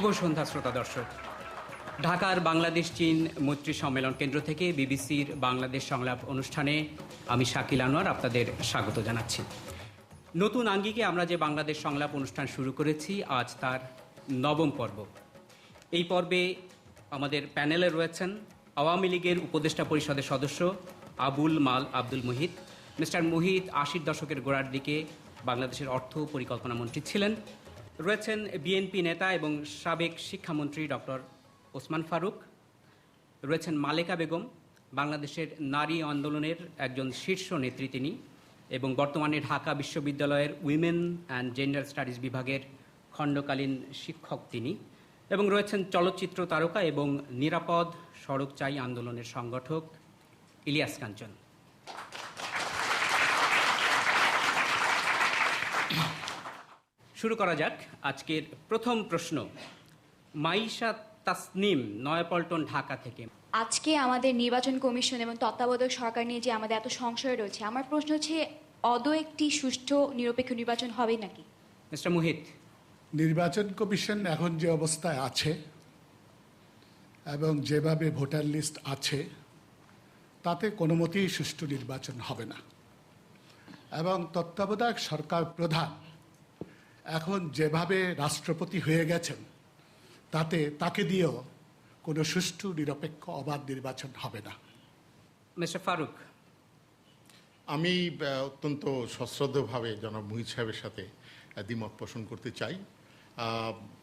শুভ সন্ধ্যা শ্রোতা দর্শক। ঢাকার বাংলাদেশ চীন মৈত্রী সম্মেলন কেন্দ্র থেকে বিবিসির বাংলাদেশ সংলাপ অনুষ্ঠানে আমি শাকিল আনোয়ার আপনাদের স্বাগত জানাচ্ছি। নতুন আঙ্গিকে আমরা যে বাংলাদেশ সংলাপ অনুষ্ঠান শুরু করেছি, আজ তার 9ম পর্ব। এই পর্বে আমাদের প্যানেলে রয়েছেন আওয়ামী লীগের উপদেষ্টা পরিষদের সদস্য আবুল মাল আব্দুল মুহিত। মিস্টার মুহিত 80 দশকের গোড়ার দিকে বাংলাদেশের অর্থ পরিকল্পনা মন্ত্রী ছিলেন। রয়েছেন বিএনপি নেতা এবং সাবেক শিক্ষামন্ত্রী ডক্টর ওসমান ফারুক। রয়েছেন মালেকা বেগম, বাংলাদেশের নারী আন্দোলনের একজন শীর্ষ নেত্রী তিনি এবং বর্তমানে ঢাকা বিশ্ববিদ্যালয়ের উইমেন অ্যান্ড জেন্ডার স্টাডিজ বিভাগের খণ্ডকালীন শিক্ষক তিনি। এবং রয়েছেন চলচ্চিত্র তারকা এবং নিরাপদ সড়ক চাই আন্দোলনের সংগঠক ইলিয়াস কাঞ্চন। শুরু করা যাক আজকের প্রথম প্রশ্ন। মাইশা তাসনিম, নয়াপল্টন, ঢাকা থেকে। আজকে আমাদের নির্বাচন কমিশন এবং তত্ত্বাবধায়ক সরকার নিয়ে যে আমাদের এত সংশয় রয়েছে, আমার প্রশ্ন হচ্ছে আদৌ একটি সুষ্ঠু নিরপেক্ষ নির্বাচন হবে নাকি? মিস্টার মুহিত। নির্বাচন কমিশন এখন যে অবস্থায় আছে এবং যেভাবে ভোটার লিস্ট আছে, তাতে কোনো মতেই সুষ্ঠু নির্বাচন হবে না। এবং তত্ত্বাবধায়ক সরকার প্রধান এখন যেভাবে রাষ্ট্রপতি হয়ে গেছেন, তাতে তাকে দিয়েও কোনো সুষ্ঠু নিরপেক্ষ অবাধ নির্বাচন হবে না। মিস্টার ফারুক। আমি অত্যন্ত সশ্রদ্ধভাবে জনাব মুহিত সাহেবের সাথে দ্বিমত পোষণ করতে চাই।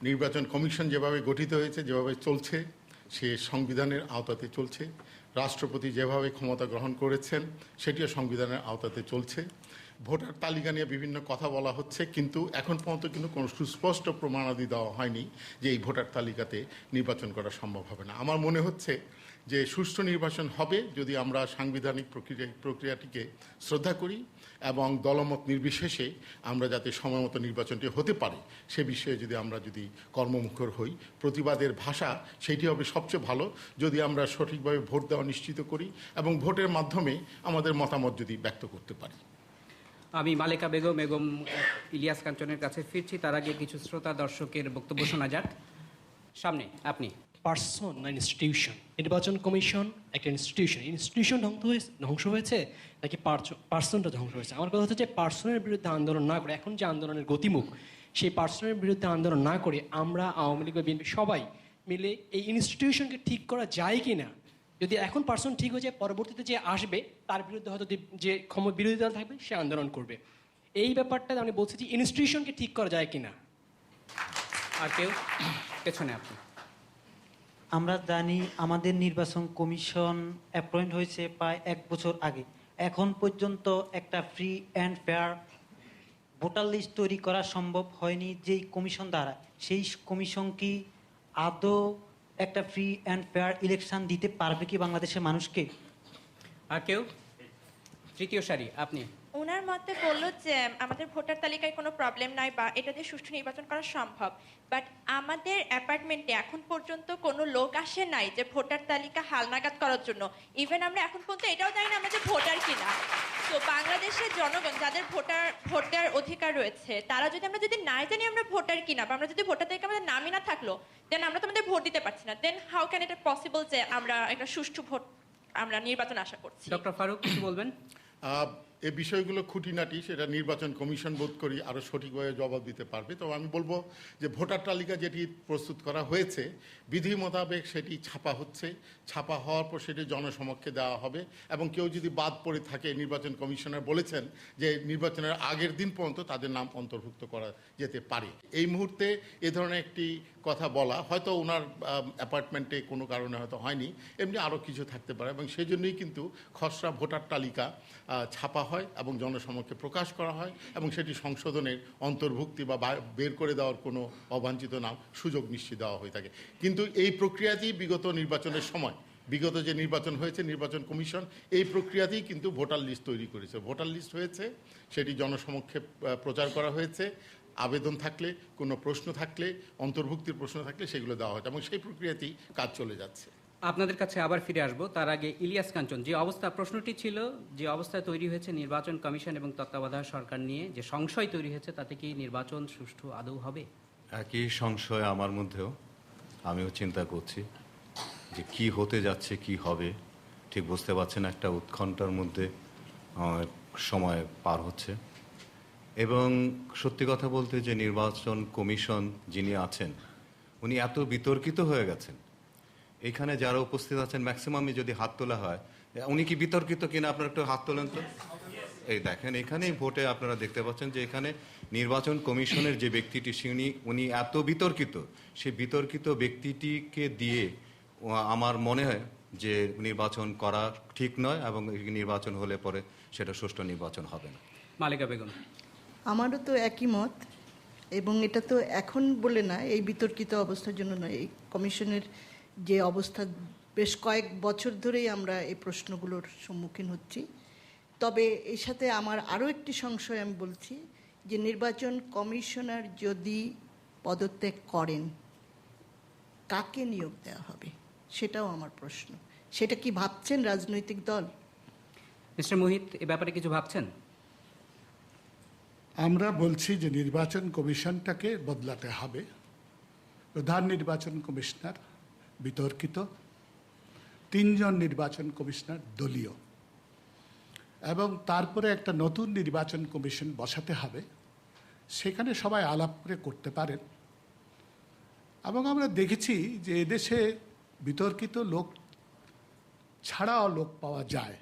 নির্বাচন কমিশন যেভাবে গঠিত হয়েছে, যেভাবে চলছে, সে সংবিধানের আওতাতে চলছে। রাষ্ট্রপতি যেভাবে ক্ষমতা গ্রহণ করেছেন, সেটিও সংবিধানের আওতাতে চলছে। ভোটার তালিকা নিয়ে বিভিন্ন কথা বলা হচ্ছে, কিন্তু এখন পর্যন্ত কিন্তু কোনো সুস্পষ্ট প্রমাণাদি দেওয়া হয়নি যে এই ভোটার তালিকাতে নির্বাচন করা সম্ভব হবে না। আমার মনে হচ্ছে যে সুষ্ঠু নির্বাচন হবে যদি আমরা সাংবিধানিক প্রক্রিয়াটিকে শ্রদ্ধা করি এবং দলমত নির্বিশেষে আমরা যাতে সময়মতো নির্বাচনটি হতে পারে সে বিষয়ে আমরা যদি কর্মমুখর হই, প্রতিবাদের ভাষা সেটি হবে সবচেয়ে ভালো যদি আমরা সঠিকভাবে ভোট দেওয়া নিশ্চিত করি এবং ভোটের মাধ্যমে আমাদের মতামত যদি ব্যক্ত করতে পারি। আমি মালেকা বেগম এবং ইলিয়াস কাঞ্চনের কাছে ফিরছি। তার আগে কিছু শ্রোতা দর্শকের বক্তব্য শোনা যাক। সামনে আপনি। পার্সন না ইনস্টিটিউশন? নির্বাচন কমিশন একটা ইনস্টিটিউশন ধ্বংস হয়েছে নাকি পার্সনটা ধ্বংস হয়েছে? আমার কথা হচ্ছে যে পার্সনের বিরুদ্ধে আন্দোলন না করে, এখন যে আন্দোলনের গতিমুখ, সেই পার্সনের বিরুদ্ধে আন্দোলন না করে আমরা আওয়ামী লীগ বা বিএনপি সবাই মিলে এই ইনস্টিটিউশনকে ঠিক করা যায় কি না? যদি এখন পার্সন ঠিক হয়ে যায়, পরবর্তীতে যে আসবে তার বিরুদ্ধে হয়তো যে বিরোধী দল থাকবে সে আন্দোলন করবে। এই ব্যাপারটা আমি বলছি যে ইনস্টিটিউশনকে ঠিক করা যায় কিনা। আর কেউ? পেছনে আপনি। আমরা জানি আমাদের নির্বাচন কমিশন অ্যাপয়েন্ট হয়েছে প্রায় 1 বছর আগে। এখন পর্যন্ত একটা free and fair voter list তৈরি করা সম্ভব হয়নি যেই কমিশন দ্বারা। সেই কমিশন কি আদৌ একটা ফ্রি অ্যান্ড ফেয়ার ইলেকশন দিতে পারবে কি বাংলাদেশের মানুষকে? আর কেউ? তৃতীয় সারি আপনি। ওনার মতে বলল যে আমাদের ভোটার তালিকায় কোনো প্রবলেম নাই বা এটা দিয়ে সুষ্ঠু নির্বাচন করা সম্ভব, বাট আমাদের অ্যাপার্টমেন্টে এখন পর্যন্ত কোনো লোক আসে নাই যে ভোটার তালিকা হালনাগাদ করার জন্য। ইভেন আমরা এখন পর্যন্ত এটাও জানি না আমরা যে ভোটার কিনা। তো বাংলাদেশের জনগণ যাদের ভোট দেওয়ার অধিকার রয়েছে, তারা আমরা যদি নাই জানি আমরা ভোটার কিনা বা আমরা যদি ভোটার তালিকা আমাদের নামই না থাকলো, দেন আমরা তো আমাদের ভোট দিতে পারছি না। Then how can it possible যে আমরা একটা সুষ্ঠু ভোট আমরা নির্বাচন আশা করছি? ডক্টর ফারুক কিছু বলবেন? এই বিষয়গুলো খুঁটিনাটি সেটা নির্বাচন কমিশন বোধ করি আরও সঠিকভাবে জবাব দিতে পারবে। তবে আমি বলবো যে ভোটার তালিকা যেটি প্রস্তুত করা হয়েছে বিধি মোতাবেক সেটি ছাপা হচ্ছে, ছাপা হওয়ার পর সেটি জনসমক্ষে দেওয়া হবে এবং কেউ যদি বাদ পড়ে থাকে, নির্বাচন কমিশনার বলেছেন যে নির্বাচনের আগের দিন পর্যন্ত তাদের নাম অন্তর্ভুক্ত করা যেতে পারে। এই মুহূর্তে এ ধরনের একটি কথা বলা হয়তো ওনার অ্যাপার্টমেন্টে কোনো কারণে হয়তো হয়নি, এমনি আরও কিছু থাকতে পারে এবং সেই জন্যই কিন্তু খসড়া ভোটার তালিকা ছাপা হয় এবং জনসমক্ষে প্রকাশ করা হয় এবং সেটি সংশোধনের অন্তর্ভুক্তি বা বের করে দেওয়ার কোনো অবাঞ্ছিত নাম সুযোগ নিশ্চিত দেওয়া হয়ে থাকে। কিন্তু এই প্রক্রিয়াতেই বিগত নির্বাচনের সময়, বিগত যে নির্বাচন হয়েছে, নির্বাচন কমিশন এই প্রক্রিয়াতেই কিন্তু ভোটার লিস্ট তৈরি করেছে। ভোটার লিস্ট হয়েছে, সেটি জনসমক্ষে প্রচার করা হয়েছে, আবেদন থাকলে, কোনো প্রশ্ন থাকলে, অন্তর্ভুক্তির প্রশ্ন থাকলে সেগুলো দেওয়া হয়েছে এবং সেই প্রক্রিয়াতেই কাজ চলে যাচ্ছে। আপনাদের কাছে আবার ফিরে আসবো। তার আগে ইলিয়াস কাঞ্চন, যে অবস্থা, প্রশ্নটি ছিল যে অবস্থায় তৈরি হয়েছে নির্বাচন কমিশন এবং তত্ত্বাবধায়ক সরকার নিয়ে যে সংশয় তৈরি হয়েছে, তাতে কি নির্বাচন সুষ্ঠু আদৌ হবে? একই সংশয় আমার মধ্যেও। আমিও চিন্তা করছি যে কি হতে যাচ্ছে, কি হবে ঠিক বুঝতে পারছি না। একটা উৎকণ্ঠার মধ্যে সময় পার হচ্ছে। এবং সত্যি কথা বলতে যে নির্বাচন কমিশন যিনি আছেন উনি এত বিতর্কিত হয়ে গেছেন, এখানে যারা উপস্থিত আছেন ম্যাক্সিমামই যদি হাত তোলা হয়, উনি কি বিতর্কিত কিনা আপনারা একটু হাত তোলেন তো। এই দেখেন, এখানেই ভোটে আপনারা দেখতে পাচ্ছেন যে এখানে নির্বাচন কমিশনের যে ব্যক্তিটি উনি এত বিতর্কিত, সেই বিতর্কিত ব্যক্তিটিকে দিয়ে আমার মনে হয় যে নির্বাচন করা ঠিক নয়, এবং নির্বাচন হলে পরে সেটা সুষ্ঠু নির্বাচন হবে না। মালিকা বেগম। আমারও তো একই মত, এবং এটা তো এখন বলে না, এই বিতর্কিত অবস্থার জন্য নয়, এই কমিশনের যে অবস্থা বেশ কয়েক বছর ধরেই আমরা এই প্রশ্নগুলোর সম্মুখীন হচ্ছি। তবে এর সাথে আমার আরও একটি সংশয় আমি বলছি যে নির্বাচন কমিশনার যদি পদত্যাগ করেন কাকে নিয়োগ দেওয়া হবে, সেটাও আমার প্রশ্ন। সেটা কি ভাবছেন রাজনৈতিক দল? মিস্টার মোহিত, এ ব্যাপারে কিছু ভাবছেন? আমরা বলছি যে নির্বাচন কমিশনটাকে বদলাতে হবে। প্রধান নির্বাচন কমিশনার বিতর্কিত, 3 জন নির্বাচন কমিশনার দলীয়, এবং তারপরে একটা নতুন নির্বাচন কমিশন বসাতে হবে। সেখানে সবাই আলাপ করে করতে পারেন। এবং আমরা দেখেছি যে এদেশে বিতর্কিত লোক ছাড়াও লোক পাওয়া যায়।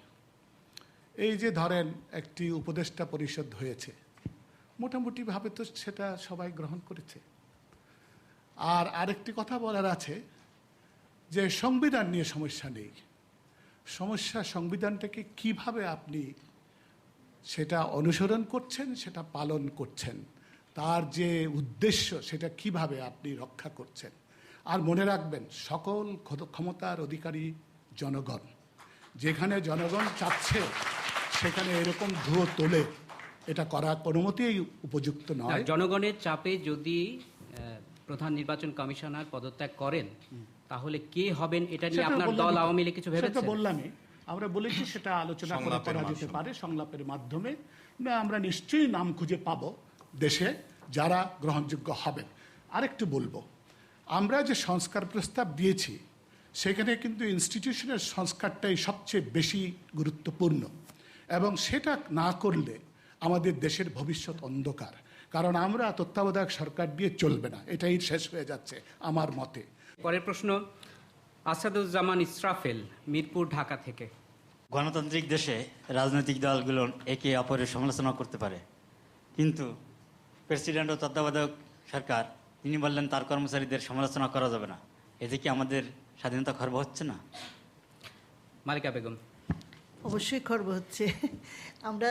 এই যে ধরেন একটি উপদেষ্টা পরিষদ হয়েছে, মোটামুটিভাবে তো সেটা সবাই গ্রহণ করেছে। আর আরেকটি কথা বলার আছে যে সংবিধান নিয়ে সমস্যা নেই, সমস্যা সংবিধানটাকে কিভাবে আপনি সেটা অনুসরণ করছেন, সেটা পালন করছেন, তার যে উদ্দেশ্য সেটা কিভাবে আপনি রক্ষা করছেন। আর মনে রাখবেন, সকল ক্ষমতার অধিকারী জনগণ। যেখানে জনগণ চাচ্ছে সেখানে এরকম ধুয়ো তোলে এটা করা কোনো মতেই উপযুক্ত নয়। জনগণের চাপে যদি প্রধান নির্বাচন কমিশনার পদত্যাগ করেন তাহলে কে হবেন এটা নিয়ে আপনার দল আওয়ামী লীগ কিছু ভেবেছে? সেটা বললামই, আমরা বলেছি সেটা আলোচনা করা যেতে পারে সংলাপের মাধ্যমে। আমরা নিশ্চয়ই নাম খুঁজে পাবো দেশে যারা গ্রহণযোগ্য হবেন। আরেকটু বলবো, আমরা যে সংস্কার প্রস্তাব দিয়েছি সেখানে কিন্তু ইনস্টিটিউশনের সংস্কারটাই সবচেয়ে বেশি গুরুত্বপূর্ণ, এবং সেটা না করলে আমাদের দেশের ভবিষ্যৎ অন্ধকার। কারণ আমরা তত্ত্বাবধায়ক সরকার দিয়ে চলবে না, এটাই শেষ হয়ে যাচ্ছে আমার মতে। পরের প্রশ্ন আসাদুজ্জামান ইসরাফেল, মিরপুর, ঢাকা থেকে। গণতান্ত্রিক দেশে রাজনৈতিক দলগুলো একে অপরের সমালোচনা করতে পারে, কিন্তু প্রেসিডেন্ট ও তত্ত্বাবধায়ক সরকার তিনি বললেন তার কর্মচারীদের সমালোচনা করা যাবে না। এতে কি আমাদের স্বাধীনতা খর্ব হচ্ছে না? মালিকা বেগম। অবশ্যই খর্ব হচ্ছে। আমরা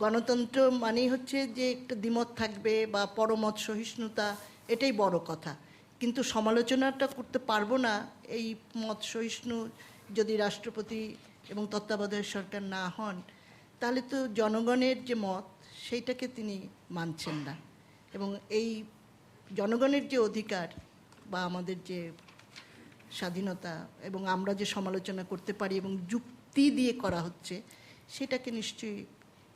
গণতন্ত্র মানেই হচ্ছে যে একটা দ্বিমত থাকবে বা পরমত সহিষ্ণুতা, এটাই বড় কথা। কিন্তু সমালোচনাটা করতে পারবো না এই মত সহিষ্ণু যদি রাষ্ট্রপতি এবং তত্ত্বাবধায়ক সরকার না হন, তাহলে তো জনগণের যে মত সেইটাকে তিনি মানছেন না। এবং এই জনগণের যে অধিকার বা আমাদের যে স্বাধীনতা এবং আমরা যে সমালোচনা করতে পারি এবং যুক্তি দিয়ে করা হচ্ছে, সেটাকে নিশ্চয়ই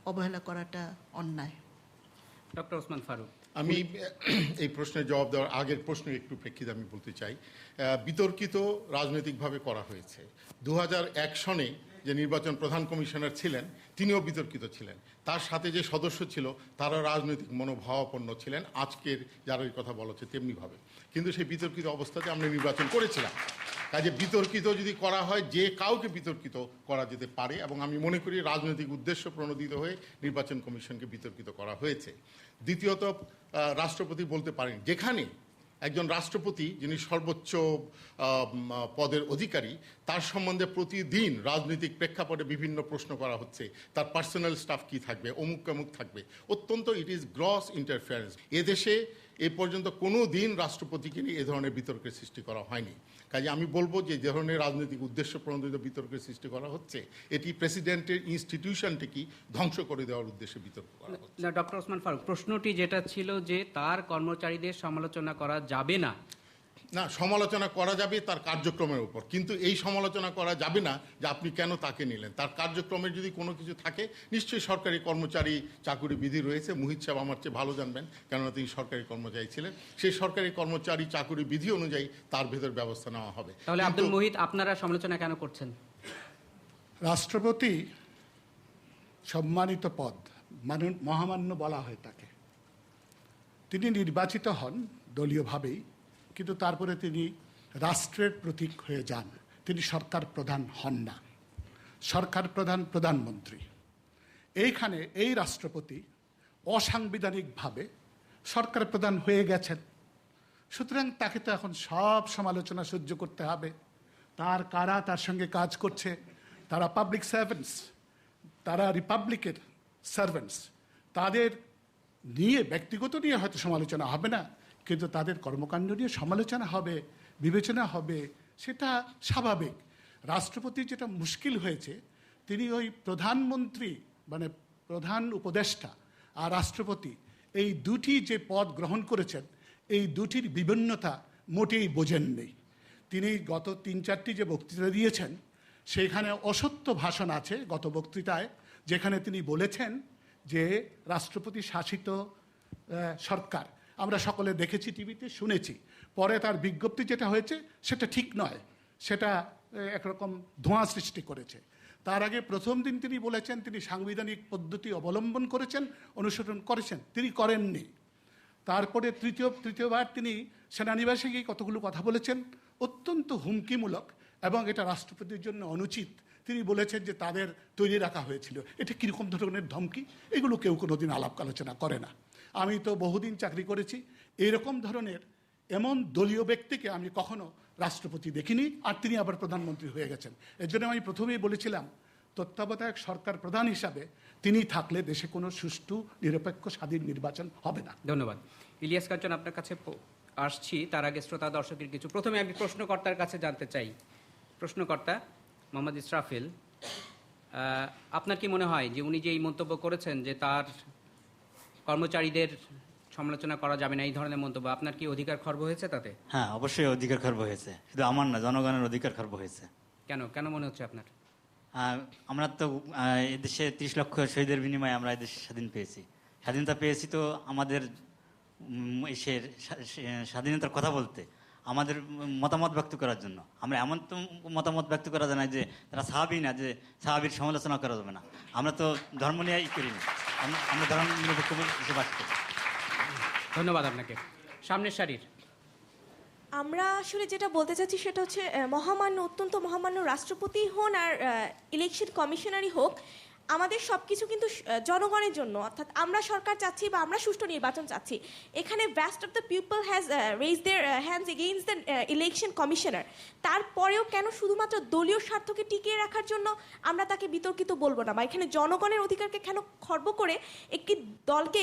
অবহেলা করাটা অন্যায়। ডক্টর ওসমান ফারুক। আমি এই প্রশ্নের জবাব দেওয়ার আগের প্রশ্নের একটু প্রেক্ষিতে আমি বলতে চাই, বিতর্কিত রাজনৈতিকভাবে করা হয়েছে। 2001 সনে যে নির্বাচন প্রধান কমিশনার ছিলেন তিনিও বিতর্কিত ছিলেন, তার সাথে যে সদস্য ছিল তারা রাজনৈতিক মনোভাবাপন্ন ছিলেন, আজকের যারা এই কথা বলা হচ্ছে তেমনিভাবে। কিন্তু সেই বিতর্কিত অবস্থাতে আমরা নির্বাচন করেছিলাম। কাজে বিতর্কিত যদি করা হয়, যে কাউকে বিতর্কিত করা যেতে পারে, এবং আমি মনে করি রাজনৈতিক উদ্দেশ্য প্রণোদিত হয়ে নির্বাচন কমিশনকে বিতর্কিত করা হয়েছে। দ্বিতীয়ত, রাষ্ট্রপতি বলতে পারেন, যেখানে একজন রাষ্ট্রপতি যিনি সর্বোচ্চ পদের অধিকারী, তার সম্বন্ধে প্রতিদিন রাজনৈতিক প্রেক্ষাপটে বিভিন্ন প্রশ্ন করা হচ্ছে, তার পার্সোনাল স্টাফ কি থাকবে, অমুক অমুক থাকবে, অত্যন্ত ইট ইজ গ্রস ইন্টারফারেন্স। এদেশে এ পর্যন্ত কোনো দিন রাষ্ট্রপতিকে নিয়ে এ ধরনের বিতর্কের সৃষ্টি করা হয়নি। কাজে আমি বলবো যে ধরনের রাজনৈতিক উদ্দেশ্য প্রণোদিত বিতর্কের সৃষ্টি করা হচ্ছে, এটি প্রেসিডেন্টের ইনস্টিটিউশনটিকে ধ্বংস করে দেওয়ার উদ্দেশ্যে বিতর্ক করা হচ্ছে। না, ডক্টর ওসমান ফারুক, প্রশ্নটি যেটা ছিল যে তার কর্মচারীদের সমালোচনা করা যাবে না, না, সমালোচনা করা যাবে তার কার্যক্রমের উপর, কিন্তু এই সমালোচনা করা যাবে না যে আপনি কেন তাকে নিলেন। তার কার্যক্রমের যদি কোনো কিছু থাকে, নিশ্চয়ই সরকারি কর্মচারী চাকুরি বিধি রয়েছে, মুহিত সাহেব আমার চেয়ে ভালো জানবেন, কেননা তিনি সরকারি কর্মচারী ছিলেন। সেই সরকারি কর্মচারী চাকুরি বিধি অনুযায়ী তার ভেতর ব্যবস্থা নেওয়া হবে। তাহলে আব্দুল মুহিত, আপনারা সমালোচনা কেন করছেন? রাষ্ট্রপতি সম্মানিত পদ, মহামান্য বলা হয় তাকে। তিনি নির্বাচিত হন দলীয়ভাবেই, কিন্তু তারপরে তিনি রাষ্ট্রের প্রতীক হয়ে যান। তিনি সরকার প্রধান হন না, সরকার প্রধান প্রধানমন্ত্রী। এইখানে এই রাষ্ট্রপতি অসাংবিধানিকভাবে সরকার প্রধান হয়ে গেছেন। সুতরাং তাকে তো এখন সব সমালোচনা সহ্য করতে হবে। কারা তার সঙ্গে কাজ করছে, তারা পাবলিক সার্ভেন্টস, তারা রিপাবলিকের সার্ভেন্টস, তাদের নিয়ে ব্যক্তিগত নিয়ে হয়তো সমালোচনা হবে না, কিন্তু তাদের কর্মকাণ্ড নিয়ে সমালোচনা হবে, বিবেচনা হবে, সেটা স্বাভাবিক। রাষ্ট্রপতি যেটা মুশকিল হয়েছে, তিনি ওই প্রধানমন্ত্রী মানে প্রধান উপদেষ্টা আর রাষ্ট্রপতি এই দুটি যে পদ গ্রহণ করেছেন, এই দুটির বিভিন্নতা মোটেই বোঝেননি। তিনি গত 3-4টি যে বক্তৃতা দিয়েছেন, সেখানে অসত্য ভাষণ আছে গত বক্তৃতায়, যেখানে তিনি বলেছেন যে রাষ্ট্রপতি শাসিত সরকার। আমরা সকলে দেখেছি, টিভিতে শুনেছি। পরে তার বিজ্ঞপ্তি যেটা হয়েছে সেটা ঠিক নয়, সেটা একরকম ধোঁয়া সৃষ্টি করেছে। তার আগে প্রথম দিন তিনি বলেছেন তিনি সাংবিধানিক পদ্ধতি অবলম্বন করেছেন, অনুসরণ করেছেন, তিনি করেননি। তারপরে তৃতীয়বার তিনি সেনানিবাসে গিয়ে কতগুলো কথা বলেছেন অত্যন্ত হুমকিমূলক, এবং এটা রাষ্ট্রপতির জন্য অনুচিত। তিনি বলেছেন যে তাদের তৈরি রাখা হয়েছিল। এটা কীরকম ধরনের ধমকি, এগুলো কেউ কোনোদিন আলাপ আলোচনা করে না। আমি তো বহুদিন চাকরি করেছি, এরকম ধরনের এমন দলীয় ব্যক্তিকে আমি কখনো রাষ্ট্রপতি দেখিনি, আর তিনি আবার প্রধানমন্ত্রী হয়ে গেছেন। এর জন্য আমি প্রথমেই বলেছিলাম, তত্ত্বাবধায়ক সরকার প্রধান হিসাবে তিনি থাকলে দেশে কোনো সুষ্ঠু, নিরপেক্ষ, স্বাধীন নির্বাচন হবে না। ধন্যবাদ। ইলিয়াস কাঞ্চন, আপনার কাছে আসছি। তার আগে শ্রোতা দর্শকের কিছু, প্রথমে আমি প্রশ্নকর্তার কাছে জানতে চাই। প্রশ্নকর্তা মোহাম্মদ ইসরাফিল, আপনার কি মনে হয় যে উনি যে এই মন্তব্য করেছেন যে তার কর্মচারীদের সমালোচনা করা যাবে না, এই ধরনের মন্তব্য, আপনার কি অধিকার খর্ব হয়েছে তাতে? হ্যাঁ, অবশ্যই অধিকার খর্ব হয়েছে। শুধু আমার না, জনগণের অধিকার খর্ব হয়েছে। কেন মনে হচ্ছে আপনার? আমরা তো এদেশে 30 লক্ষ শহীদের বিনিময়ে আমরা এদেশ স্বাধীন পেয়েছি। স্বাধীনতা পেয়েছি তো আমাদের এসের স্বাধীনতার কথা বলতে, আমাদের মতামত ব্যক্ত করার জন্য। আমরা এমন তো মতামত ব্যক্ত করা যায় না যে তারা সাহাবি না, যে সাহাবির সমালোচনা করা যাবে না। আমরা তো ধর্ম নিয়ে করি না, আমরা ধর্ম নিরপেক্ষ হিসেবে বাস করি। ধন্যবাদ আপনাকে। সামনের সারির। আমরা আসলে যেটা বলতে চাচ্ছি সেটা হচ্ছে মহামান্য, অত্যন্ত মহামান্য রাষ্ট্রপতি হন আর ইলেকশন কমিশনারই হোক, আমাদের সব কিছু কিন্তু জনগণের জন্য, অর্থাৎ আমরা সরকার চাচ্ছি বা আমরা সুষ্ঠু নির্বাচন চাচ্ছি। এখানে vast of the people has raise their hands against the election commissioner. তারপরেও কেন শুধুমাত্র দলীয় স্বার্থকে টিকিয়ে রাখার জন্য আমরা তাকে বিতর্কিত বলবো না, বা এখানে জনগণের অধিকারকে কেন খর্ব করে একটি দলকে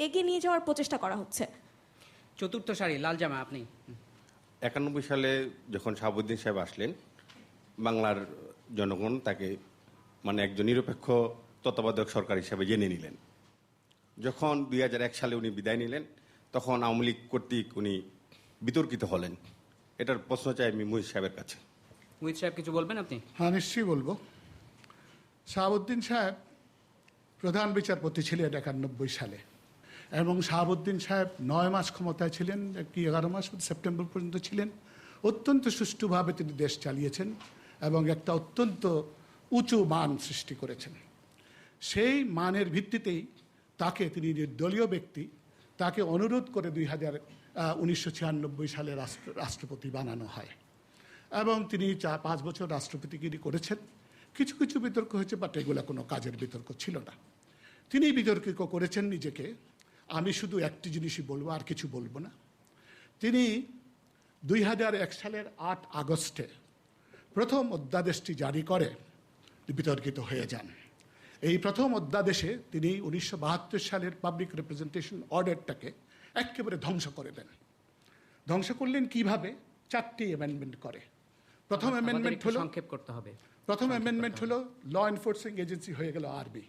এগিয়ে নিয়ে যাওয়ার প্রচেষ্টা করা হচ্ছে? চতুর্থ সারি, লাল জামা, আপনি। 91 সালে যখন শাহাবুদ্দিন সাহেব আসলেন, বাংলার জনগণ তাকে মানে একজন নিরপেক্ষ তত্ত্বাবধায়ক সরকার হিসাবে জেনে নিলেন। যখন 2001 সালে উনি বিদায় নিলেন, তখন আওয়ামী লীগ কর্তৃক উনি বিতর্কিত হলেন। এটার প্রশ্ন চাই আমি মুহিত সাহেবের কাছে। মুহিত সাহেব কিছু বলবেন আপনি? হ্যাঁ, নিশ্চয়ই বলবো। শাহাবুদ্দিন সাহেব প্রধান বিচারপতি ছিলেন 91 সালে, এবং শাহাবুদ্দিন সাহেব 9 মাস ক্ষমতায় ছিলেন, কি 11 মাস, সেপ্টেম্বর পর্যন্ত ছিলেন। অত্যন্ত সুষ্ঠুভাবে তিনি দেশ চালিয়েছেন এবং একটা অত্যন্ত উঁচু মান সৃষ্টি করেছেন। সেই মানের ভিত্তিতেই তাকে, তিনি নির্দলীয় ব্যক্তি, তাকে অনুরোধ করে 1996 সালে রাষ্ট্রপতি বানানো হয়, এবং তিনি 5 বছর রাষ্ট্রপতিগিরি করেছেন। কিছু কিছু বিতর্ক হয়েছে, বাট এগুলো কোনো কাজের বিতর্ক ছিল না। তিনি বিতর্কিত করেছেন নিজেকে। আমি শুধু একটি জিনিসই বলবো, আর কিছু বলবো না। তিনি 2001 সালের 8 আগস্টে প্রথম অধ্যাদেশটি জারি করে বিতর্কিত হয়ে যান। এই প্রথম অধ্যাদেশে তিনি 1972 সালের পাবলিক রিপ্রেজেন্টেশন অর্ডারটাকে একেবারে ধ্বংস করে দেন। ধ্বংস করলেন কিভাবে? 4টি অ্যামেন্ডমেন্ট করে। প্রথম অ্যামেন্ডমেন্ট হলো, সংক্ষেপ করতে হবে, প্রথম অ্যামেন্ডমেন্ট হলো ল এনফোর্সিং এজেন্সি হয়ে গেল আরবি,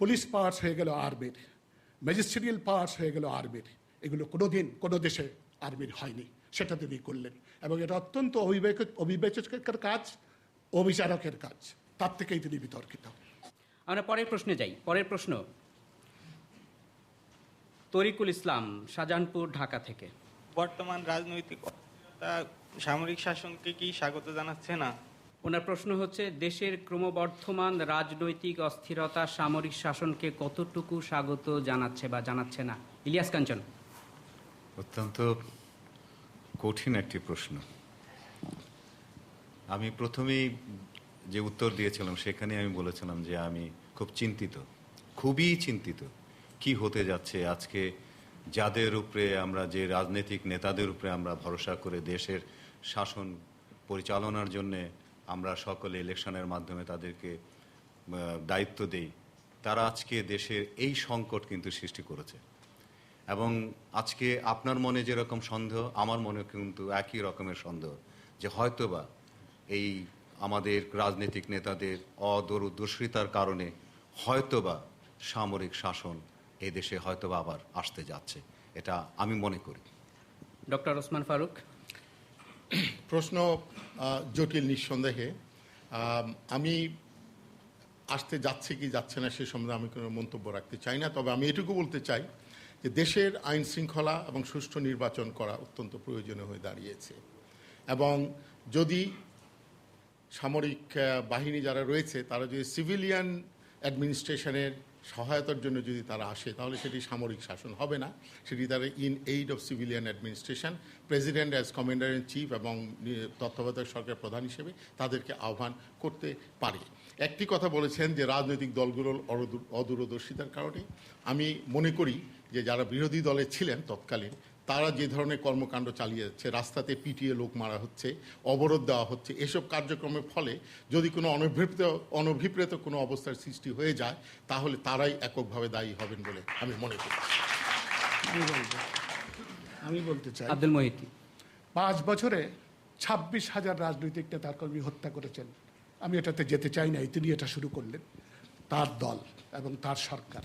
পুলিশ পাওয়ার্স হয়ে গেল আরবির, ম্যাজিস্ট্রিয়াল পাওয়ার্স হয়ে গেল আরবির। এগুলো কোনোদিন কোনো দেশে আরবির হয়নি, সেটা তিনি করলেন, এবং এটা অত্যন্ত অবিবেচকের কাজ, অবিচারকের কাজ, তার থেকেই তিনি বিতর্কিত। আমরা পরের প্রশ্নে যাই। পরের প্রশ্ন তরিকুল ইসলাম, শাহজাহানপুর, ঢাকা থেকে। বর্তমান রাজনৈতিক সামরিক শাসনকে কি স্বাগত জানাচ্ছে না? ওনার প্রশ্ন হচ্ছে, দেশের ক্রমবর্ধমান রাজনৈতিক অস্থিরতা সামরিক শাসনকে কতটুকু স্বাগত জানাচ্ছে বা জানাচ্ছে না? ইলিয়াস কাঞ্চন। অত্যন্ত কঠিন একটি প্রশ্ন। আমি প্রথমেই যে উত্তর দিয়েছিলাম সেখানে আমি বলেছিলাম যে আমি খুব চিন্তিত, খুবই চিন্তিত কি হতে যাচ্ছে। আজকে যাদের উপরে আমরা, যে রাজনৈতিক নেতাদের উপরে আমরা ভরসা করে দেশের শাসন পরিচালনার জন্যে আমরা সকলে ইলেকশনের মাধ্যমে তাদেরকে দায়িত্ব দেই, তারা আজকে দেশের এই সংকট কিন্তু সৃষ্টি করেছে। এবং আজকে আপনার মনে যেরকম সন্দেহ, আমার মনে কিন্তু একই রকমের সন্দেহ যে হয়তোবা এই আমাদের রাজনৈতিক নেতাদের অদূরদর্শিতার কারণে হয়তোবা সামরিক শাসন এই দেশে হয়তোবা আবার আসতে যাচ্ছে, এটা আমি মনে করি। ডক্টর ওসমান ফারুক। প্রশ্ন জটিল নিঃসন্দেহে। আমি আসতে যাচ্ছে কি যাচ্ছে না সে সম্বন্ধে আমি কোনো মন্তব্য রাখতে চাই না, তবে আমি এটুকু বলতে চাই যে দেশের আইন শৃঙ্খলা এবং সুষ্ঠু নির্বাচন করা অত্যন্ত প্রয়োজনীয় হয়ে দাঁড়িয়েছে, এবং যদি সামরিক বাহিনী যারা রয়েছে তারা যদি সিভিলিয়ান অ্যাডমিনিস্ট্রেশনের সহায়তার জন্য যদি তারা আসে, তাহলে সেটি সামরিক শাসন হবে না, সেটি তারা in aid of civilian administration, president as commander in chief এবং তত্ত্বাবধায়ক সরকার প্রধান হিসেবে তাদেরকে আহ্বান করতে পারে। একটি কথা বলেছেন যে রাজনৈতিক দলগুলোর অদূরদর্শিতার কারণে। আমি মনে করি যে যারা বিরোধী দলে ছিলেন তৎকালীন, তারা যে ধরনের কর্মকাণ্ড চালিয়ে যাচ্ছে, রাস্তাতে পিটিয়ে লোক মারা হচ্ছে, অবরোধ দেওয়া হচ্ছে, এসব কার্যক্রমের ফলে যদি কোনো অনভিপ্রেত কোনো অবস্থার সৃষ্টি হয়ে যায়, তাহলে তারাই এককভাবে দায়ী হবেন বলে আমি মনে করি। আমি বলতে চাই, আব্দুল মহিউদ্দিন। 5 বছরে 26,000 রাজনৈতিক নেতাকর্মী হত্যা করেছেন। আমি এটাতে যেতে চাই না, তিনি এটা শুরু করলেন, তার দল এবং তার সরকার।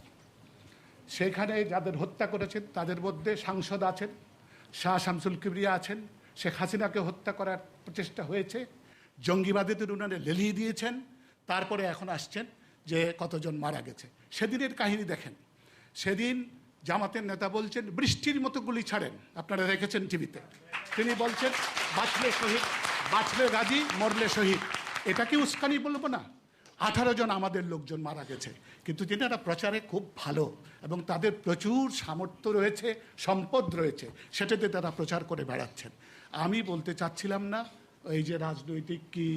সেখানে যাদের হত্যা করেছেন তাদের মধ্যে সাংসদ আছেন, শাহ শামসুল কিবরিয়া আছেন, শেখ হাসিনাকে হত্যা করার প্রচেষ্টা হয়েছে, জঙ্গিবাদীদের উনারে লেলিয়ে দিয়েছেন, তারপরে এখন আসছেন যে কতজন মারা গেছে। সেদিনের কাহিনী দেখেন, সেদিন জামাতের নেতা বলছেন বৃষ্টির মতো গুলি ছাড়েন, আপনারা রেখেছেন টিভিতে। তিনি বলছেন বাঁচলে শহীদ, বাঁচলে গাজী, মরলে শহীদ। এটা কি উস্কানি বলবো না? 18 জন আমাদের লোকজন মারা গেছে, কিন্তু যেনারা প্রচারে খুব ভালো এবং তাদের প্রচুর সামর্থ্য রয়েছে, সম্পদ রয়েছে, সেটাতে তারা প্রচার করে বেড়াচ্ছেন। আমি বলতে চাচ্ছিলাম না এই যে রাজনৈতিক কি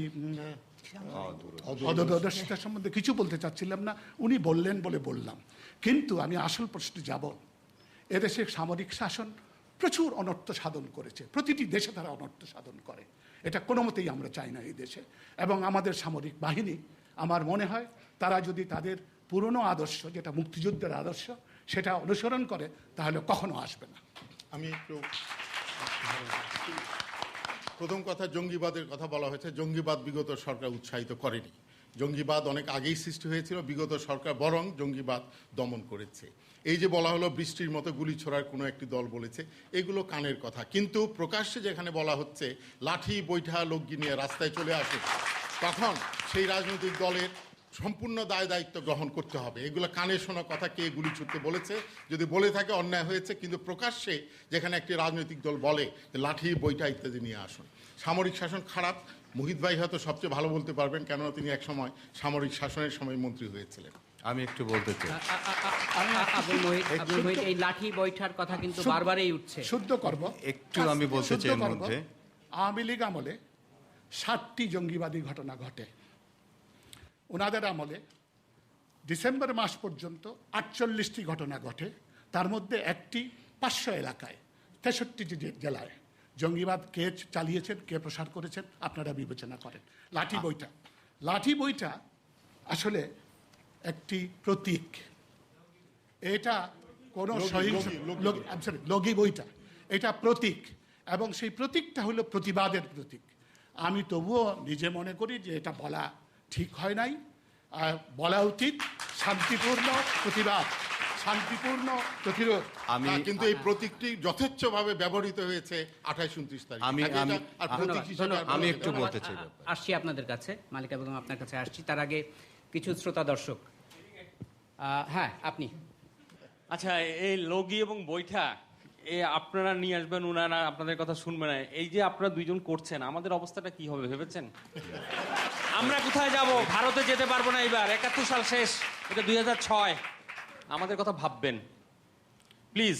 অদূরদর্শিতার সম্বন্ধে কিছু বলতে চাচ্ছিলাম না, উনি বললেন বলে বললাম। কিন্তু আমি আসল প্রশ্নে যাব। এদেশে সামরিক শাসন প্রচুর অনর্থ সাধন করেছে, প্রতিটি দেশে তারা অনর্থ সাধন করে, এটা কোনো মতেই আমরা চাই না এই দেশে। এবং আমাদের সামরিক বাহিনী, আমার মনে হয় তারা যদি তাদের পুরনো আদর্শ, যেটা মুক্তিযুদ্ধের আদর্শ, সেটা অনুসরণ করে, তাহলে কখনো আসবে না। আমি একটু প্রথম কথা, জঙ্গিবাদের কথা বলা হয়েছে। জঙ্গিবাদ বিগত সরকার উৎসাহিত করেনি। জঙ্গিবাদ অনেক আগেই সৃষ্টি হয়েছিল, বিগত সরকার বরং জঙ্গিবাদ দমন করেছে। এই যে বলা হলো বৃষ্টির মতো গুলি ছোড়ার কোনো একটি দল বলেছে, এগুলো কানের কথা। কিন্তু প্রকাশ্যে যেখানে বলা হচ্ছে লাঠি বৈঠা লোকগি নিয়ে রাস্তায় চলে আসে, তখন সেই রাজনৈতিক দলের সম্পূর্ণ দায় দায়িত্ব গ্রহণ করতে হবে। এগুলো কানে শোনা কথা, কে গুলি ছুটতে বলেছে, যদি বলে থাকে অন্যায় হয়েছে। কিন্তু প্রকাশ্যে যেখানে একটি রাজনৈতিক দল বলে যে লাঠি বৈঠা ইত্যাদি নিয়ে আসুন, সামরিক শাসন খারাপ। মুহিত ভাই হয়তো সবচেয়ে ভালো বলতে পারবেন, কেননা তিনি এক সময় সামরিক শাসনের সময় মন্ত্রী হয়েছিলেন। আমি একটু বলতে চাই, এই লাঠি বৈঠার কথা কিন্তু বারবারই উঠছে। শুদ্ধ করব একটু আমি বলতে চাই। এর মধ্যে আওয়ামী লীগ আমলে 7টি জঙ্গিবাদী ঘটনা ঘটে। ওনাদের আমলে ডিসেম্বর মাস পর্যন্ত 48টি ঘটনা ঘটে। তার মধ্যে একটি 500 এলাকায়, 63টি জেলায়। জঙ্গিবাদ কে চালিয়েছেন, কে প্রসার করেছেন, আপনারা বিবেচনা করেন। লাঠি বইটা আসলে একটি প্রতীক, এটা কোনো লগি বইটা, এটা প্রতীক, এবং সেই প্রতীকটা হলো প্রতিবাদের প্রতীক। আমি তবুও নিজে মনে করি যে এটা বলা ঠিক হয় নাই, বলা উচিত শান্তিপূর্ণ প্রতিবাদ, শান্তিপূর্ণ প্রতিরোধ। কিন্তু এই প্রতীকটি যথেচ্ছভাবে ব্যবহৃত হয়েছে 28-29 তারিখ। আর প্রতীক হিসেবে আমি একটু বলতে চাই। আসছি আপনাদের কাছে, মালিকা বেগম আপনার কাছে আসছি। তার আগে কিছু শ্রোতা দর্শক। হ্যাঁ, আপনি। আচ্ছা, এই লগি এবং বৈঠা আপনারা নিয়ে আসবেন, উনারা আপনাদের কথা শুনবে না, এই যে আপনারা দুইজন করছেন, আমাদের অবস্থাটা কি হবে ভেবেছেন? আমরা কোথায় যাব? ভারতে যেতে পারবো না এবার, 71 সাল শেষ, এটা 2006। আমাদের কথা ভাববেন প্লিজ।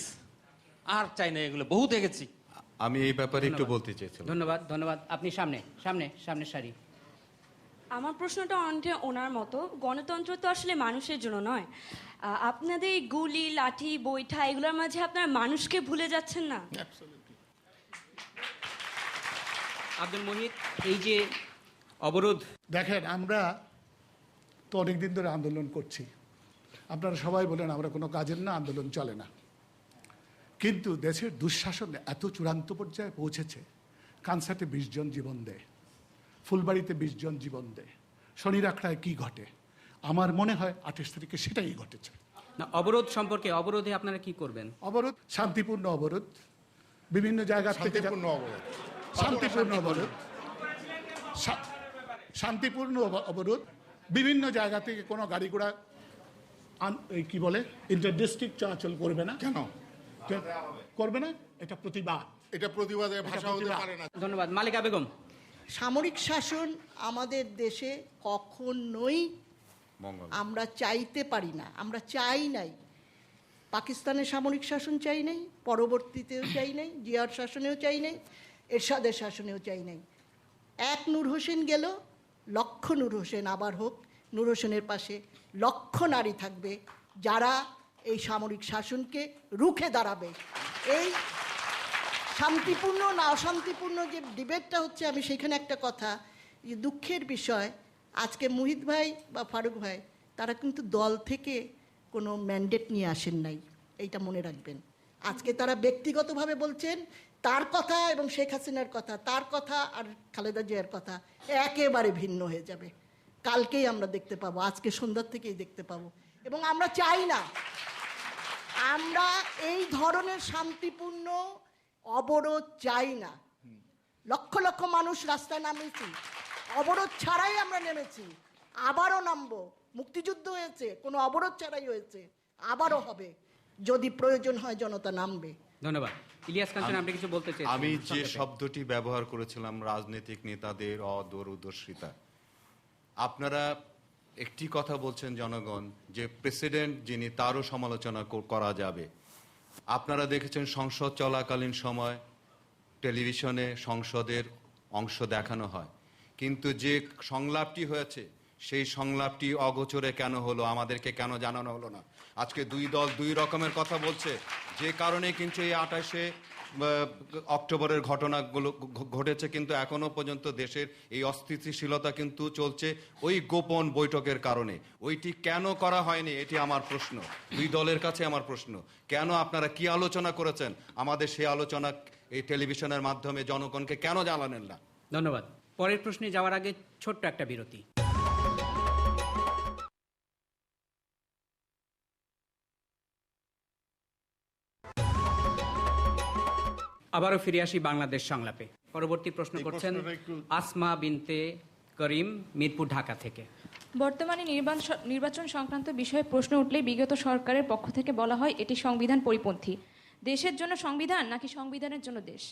আর চাই না এগুলো, বহু দেখেছি। আমি এই ব্যাপারে একটু বলতে চাইছিলাম। ধন্যবাদ, ধন্যবাদ। আপনি সামনে সারি। আমার প্রশ্নটা অনেকটা ওনার মতো। গণতন্ত্র তো আসলে মানুষের জন্য নয়। আপনাদের এই গুলি, লাঠি, বৈঠা এগুলোর মাঝে আপনারা মানুষকে ভুলে যাচ্ছেন না? আব্দুল মুহিত, এই যে অবরোধ, দেখেন আমরা তো অনেকদিন ধরে আন্দোলন করছি, আপনারা সবাই বলেন আমরা কোনো কাজের না, আন্দোলন চলে না, কিন্তু দেশের দুঃশাসন এত চূড়ান্ত পর্যায়ে পৌঁছেছে, কানসার্টে 20 জন জীবন দেয়, ফুলবাড়িতে 20 জন জীবন দেয়, শনিরাখড়ায় কি ঘটে? আমার মনে হয় 28 তারিখে সেটাই ঘটেছে। না, অবরোধ সম্পর্কে, অবরোধে আপনারা কি করবেন? অবরোধ শান্তিপূর্ণ অবরোধ, বিভিন্ন জায়গা থেকে শান্তিপূর্ণ অবরোধ, বিভিন্ন জায়গা থেকে কোনো গাড়ি ঘোড়া কি বলে ইন্টার ডিস্ট্রিক্ট চলাচল করবে না। কেন করবে না? এটা প্রতিবাদ, এটা প্রতিবাদের ভাষা হতে পারে না। ধন্যবাদ। মালিকা বেগম। সামরিক শাসন আমাদের দেশে কখনোই আমরা চাইতে পারি না, আমরা চাই নাই। পাকিস্তানের সামরিক শাসন চাই নাই, পরবর্তীতেও চাই নাই, জিয়ার শাসনেও চাই নাই, এরশাদের শাসনেও চাই নাই। এক নূর হোসেন গেল, লক্ষ নূর হোসেন আবার হোক, নূর হোসেনের পাশে লক্ষ নারী থাকবে যারা এই সামরিক শাসনকে রুখে দাঁড়াবে। এই শান্তিপূর্ণ না অশান্তিপূর্ণ যে ডিবেটটা হচ্ছে, আমি সেখানে একটা কথা, যে দুঃখের বিষয় আজকে মুহিত ভাই বা ফারুক ভাই তারা কিন্তু দল থেকে কোনো ম্যান্ডেট নিয়ে আসেন নাই, এইটা মনে রাখবেন। আজকে তারা ব্যক্তিগতভাবে বলছেন, তার কথা এবং শেখ হাসিনার কথা, তার কথা আর খালেদা জিয়ার কথা একেবারে ভিন্ন হয়ে যাবে। কালকেই আমরা দেখতে পাবো, আজকে সন্ধ্যার থেকেই দেখতে পাবো। এবং আমরা চাই না, আমরা এই ধরনের শান্তিপূর্ণ অবরোধ চাই না। লক্ষ লক্ষ মানুষ রাস্তায় নামেছি, অবরোধ ছাড়াই আমরা নেমেছি, আবারও নামবো। মুক্তিযুদ্ধ হয়েছে, কোনো অবরোধ ছাড়াই হয়েছে, আবারও হবে, যদি প্রয়োজন হয় জনতা নামবে। ধন্যবাদ। ইলিয়াস কাঞ্চন, আপনি কিছু বলতে চাই? আমি যে শব্দটি ব্যবহার করেছিলাম, রাজনৈতিক নেতাদের অদূরদর্শিতা, আপনারা একটি কথা বলছেন জনগণ যে প্রেসিডেন্ট যিনি, তারও সমালোচনা করা যাবে। আপনারা দেখেছেন সংসদ চলাকালীন সময় টেলিভিশনে সংসদের অংশ দেখানো হয়, কিন্তু যে সংলাপটি হয়েছে সেই সংলাপটি অগোচরে কেন হলো, আমাদেরকে কেন জানানো হলো না? আজকে দুই দল দুই রকমের কথা বলছে, যে কারণে কিন্তু এই 28শে অক্টোবরের ঘটনাগুলো ঘটেছে, কিন্তু এখনো পর্যন্ত দেশের এই অস্থিতিশীলতা কিন্তু চলছে ওই গোপন বৈঠকের কারণে। ওইটি কেন করা হয়নি, এটি আমার প্রশ্ন, দুই দলের কাছে আমার প্রশ্ন। কেন আপনারা কি আলোচনা করেছেন, আমাদের সেই আলোচনা এই টেলিভিশনের মাধ্যমে জনগণকে কেন জানালেন না? ধন্যবাদ। পরের প্রশ্নে যাওয়ার আগে ছোট্ট একটা বিরতি। আবারও ফিরে আসি বাংলাদেশ সংলাপে। পরবর্তী প্রশ্ন করছেন আসমা বিনতে করিম, মিরপুর, ঢাকা থেকে। বর্তমানে নির্বাচন সংক্রান্ত বিষয়ে প্রশ্ন উঠলে বিগত সরকারের পক্ষ থেকে বলা হয় এটি সংবিধান পরিপন্থী। দেশের জন্য সংবিধান নাকি সংবিধানের জন্য দেশ?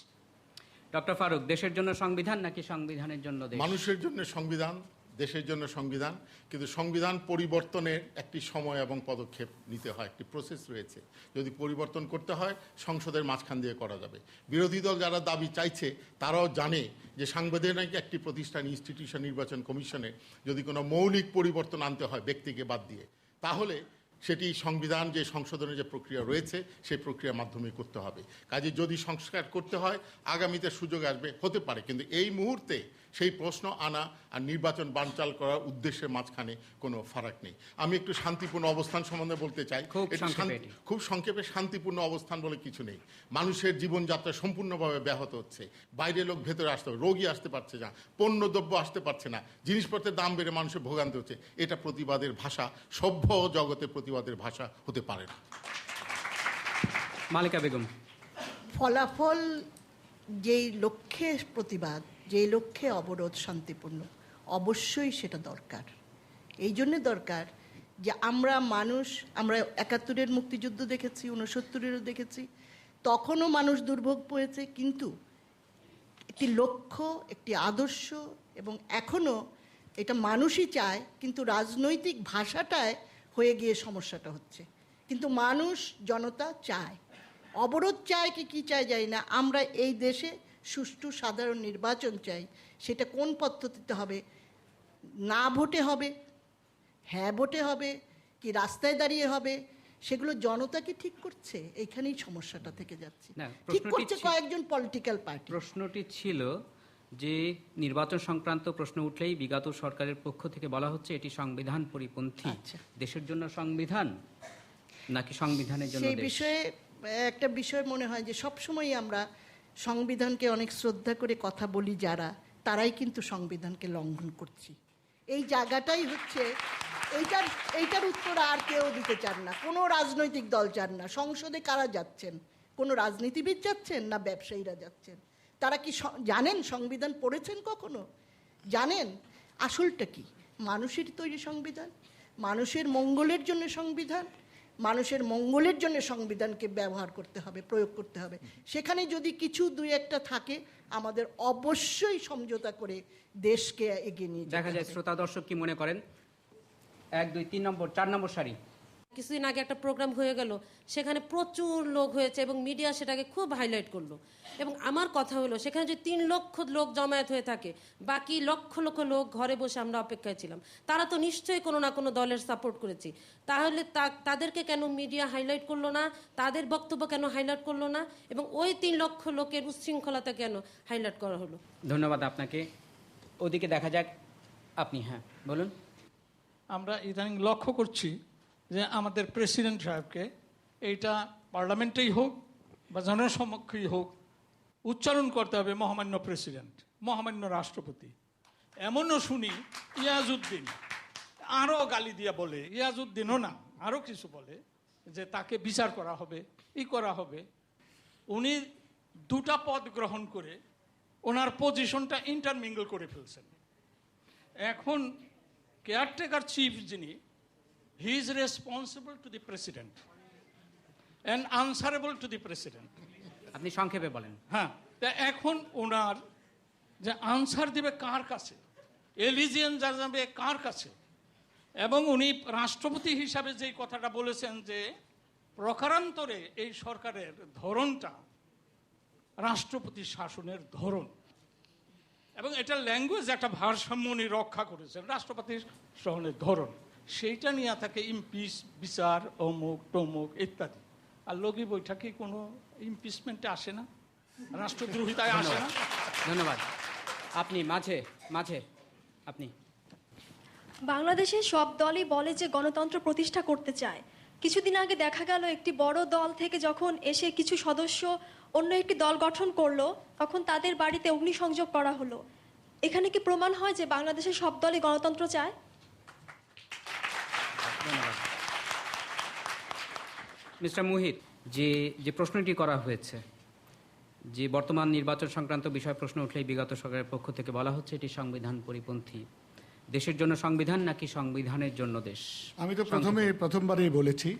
ডক্টর ফারুক, দেশের জন্য সংবিধান নাকি সংবিধানের জন্য দেশ? মানুষের জন্য সংবিধান, দেশের জন্য সংবিধান, কিন্তু সংবিধান পরিবর্তনের একটি সময় এবং পদক্ষেপ নিতে হয়, একটি প্রসেস রয়েছে। যদি পরিবর্তন করতে হয় সংসদের মাঝখান দিয়ে করা যাবে। বিরোধী দল যারা দাবি চাইছে তারাও জানে যে সাংবিধানিক একটি প্রতিষ্ঠান, ইনস্টিটিউশন, নির্বাচন কমিশনে যদি কোনো মৌলিক পরিবর্তন আনতে হয় ব্যক্তিকে বাদ দিয়ে, তাহলে সেটি সংবিধান যে সংশোধনের যে প্রক্রিয়া রয়েছে সেই প্রক্রিয়ার মাধ্যমে করতে হবে। কাজে যদি সংস্কার করতে হয় আগামীতে সুযোগ আসবে, হতে পারে, কিন্তু এই মুহূর্তে সেই প্রশ্ন আনা আর নির্বাচন বানচাল করার উদ্দেশ্যের মাঝখানে কোনো ফারাক নেই। আমি একটু শান্তিপূর্ণ অবস্থান সম্বন্ধে বলতে চাই। খুব সংক্ষেপে শান্তিপূর্ণ অবস্থান বলে কিছু নেই। মানুষের জীবনযাত্রা সম্পূর্ণভাবে ব্যাহত হচ্ছে, বাইরে লোক ভেতরে আসতে হবে, রোগী আসতে পারছে না, পণ্যদ্রব্য আসতে পারছে না, জিনিসপত্রের দাম বেড়ে মানুষের ভোগান্তি হচ্ছে। এটা প্রতিবাদের ভাষা সভ্য জগতে প্রতিবাদের ভাষা হতে পারে না। মালিকা বেগম, ফলাফল যেই লক্ষ্যে প্রতিবাদ, যেই লক্ষ্যে অবরোধ শান্তিপূর্ণ, অবশ্যই সেটা দরকার। এই জন্যে দরকার যে আমরা ৭১-এর মুক্তিযুদ্ধ দেখেছি, ৬৯-এরও দেখেছি, তখনও মানুষ দুর্ভোগ পেয়েছে, কিন্তু একটি লক্ষ্য, একটি আদর্শ, এবং এখনও এটা মানুষই চায়, কিন্তু রাজনৈতিক ভাষাটায় হয়ে গিয়ে সমস্যাটা হচ্ছে। কিন্তু মানুষ, জনতা চায়, অবরোধ চায় কি চায় জানি না, আমরা এই দেশে সুষ্ঠু সাধারণ নির্বাচন চাই। সেটা কোন পদ্ধতিতে হবে, না ভোটে হবে, হ্যাঁ ভোটে হবে, কি রাস্তায় দাঁড়িয়ে হবে, সেগুলো জনতা কি ঠিক করছে? এইখানেই সমস্যাটা থেকে যাচ্ছে। ঠিক করছে কয়েকজন পলিটিক্যাল পার্টি। প্রশ্নটি ছিল যে নির্বাচন সংক্রান্ত প্রশ্ন উঠলেই বিগত সরকারের পক্ষ থেকে বলা হচ্ছে এটি সংবিধান পরিপন্থী। দেশের জন্য সংবিধান নাকি সংবিধানের জন্য সেই দেশ? বিষয়ে একটা বিষয় মনে হয় যে সবসময় আমরা সংবিধানকে অনেক শ্রদ্ধা করে কথা বলি যারা, তারাই কিন্তু সংবিধানকে লঙ্ঘন করছি। এই জায়গাটাই হচ্ছে, এইটার উত্তর আর কেউ দিতে চান না, কোনো রাজনৈতিক দল চান না। সংসদে কারা যাচ্ছেন? কোনো রাজনীতিবিদ যাচ্ছেন না ব্যবসায়ীরা যাচ্ছেন? তারা কি জানেন সংবিধান পড়েছেন কখনো? জানেন আসলটা কি? মানুষের তৈরি সংবিধান, মানুষের মঙ্গলের জন্য সংবিধান, মানুষের মঙ্গলের জন্য সংবিধানকে ব্যবহার করতে হবে, প্রয়োগ করতে হবে। সেখানে যদি কিছু দুই একটা থাকে, আমাদের অবশ্যই সমঝোতা করে দেশকে এগিয়ে নিয়ে দেখা যায়। শ্রোতা দর্শক কি মনে করেন? 1, 2, 3 নম্বর, 4 নম্বর সারি। কিছুদিন আগে একটা প্রোগ্রাম হয়ে গেল, সেখানে প্রচুর লোক হয়েছে এবং মিডিয়া সেটাকে খুব হাইলাইট করলো। এবং আমার কথা হলো, সেখানে যদি 3 লক্ষ লোক জমায়েত হয়ে থাকে, বাকি লক্ষ লক্ষ লোক ঘরে বসে আমরা অপেক্ষায় ছিলাম, তারা তো নিশ্চয়ই কোনো না কোনো দলের সাপোর্ট করেছি। তাহলে তাদেরকে কেন মিডিয়া হাইলাইট করলো না? তাদের বক্তব্য কেন হাইলাইট করলো না? এবং ওই 3 লক্ষ লোকের উচ্ছৃঙ্খলতা কেন হাইলাইট করা হলো? ধন্যবাদ আপনাকে। ওদিকে দেখা যাক, আপনি হ্যাঁ বলুন। আমরা ইদানিং লক্ষ্য করছি যে আমাদের প্রেসিডেন্ট সাহেবকে, এইটা পার্লামেন্টেই হোক বা জনসমক্ষেই হোক, উচ্চারণ করতে হবে মহামান্য প্রেসিডেন্ট, মহামান্য রাষ্ট্রপতি। এমনও শুনি ইয়াজউদ্দিন আরও গালি দিয়ে বলে, ইয়াজউদ্দিনও না, আরও কিছু বলে যে তাকে বিচার করা হবে, করা হবে। উনি 2টা পদ গ্রহণ করে ওনার পজিশনটা ইন্টারমিঙ্গল করে ফেলছেন। এখন কেয়ারটেকার চিফ যিনি, he is responsible to the president and answerable to the president. আপনি সংক্ষেপে বলেন। হ্যাঁ, তা এখন ওনার যে আনসার দিবে কার কাছে, এলিজিয়েন্স যাবে কার কাছে? এবং উনি রাষ্ট্রপতি হিসাবে যেই কথাটা বলেছেন যে প্রকারান্তরে এই সরকারের ধরনটা রাষ্ট্রপতি শাসনের ধরন, এবং এটা ল্যাঙ্গুয়েজ একটা ভারসাম্য উনি রক্ষা করেছেন, রাষ্ট্রপতি শাসনের ধরন, সেইটা নিয়ে থাকে ইমপিচ, বিচার, অমুক টমুক ইত্যাদি। আর লগি বৈঠকে কোনো ইমপিচমেন্টে আসে না, রাষ্ট্রদ্রোহিতায় আসে না। ধন্যবাদ। আপনি মাঝে আপনি। বাংলাদেশের সব দলই বলে যে গণতন্ত্র প্রতিষ্ঠা করতে চায়। কিছুদিন আগে দেখা গেল একটি বড় দল থেকে যখন এসে কিছু সদস্য অন্য একটি দল গঠন করলো, তখন তাদের বাড়িতে অগ্নিসংযোগ করা হলো। এখানে কি প্রমাণ হয় যে বাংলাদেশের সব দলই গণতন্ত্র চায়? মিস্টার মুহিত, যে প্রশ্নটি করা হয়েছে, যে বর্তমান নির্বাচন সংক্রান্ত বিষয় প্রশ্ন উঠলেই বিগত সরকারের পক্ষ থেকে বলা হচ্ছে এটি সংবিধান পরিপন্থী। দেশের জন্য সংবিধান নাকি সংবিধানের জন্য দেশ? আমি তো প্রথমবারেই বলেছি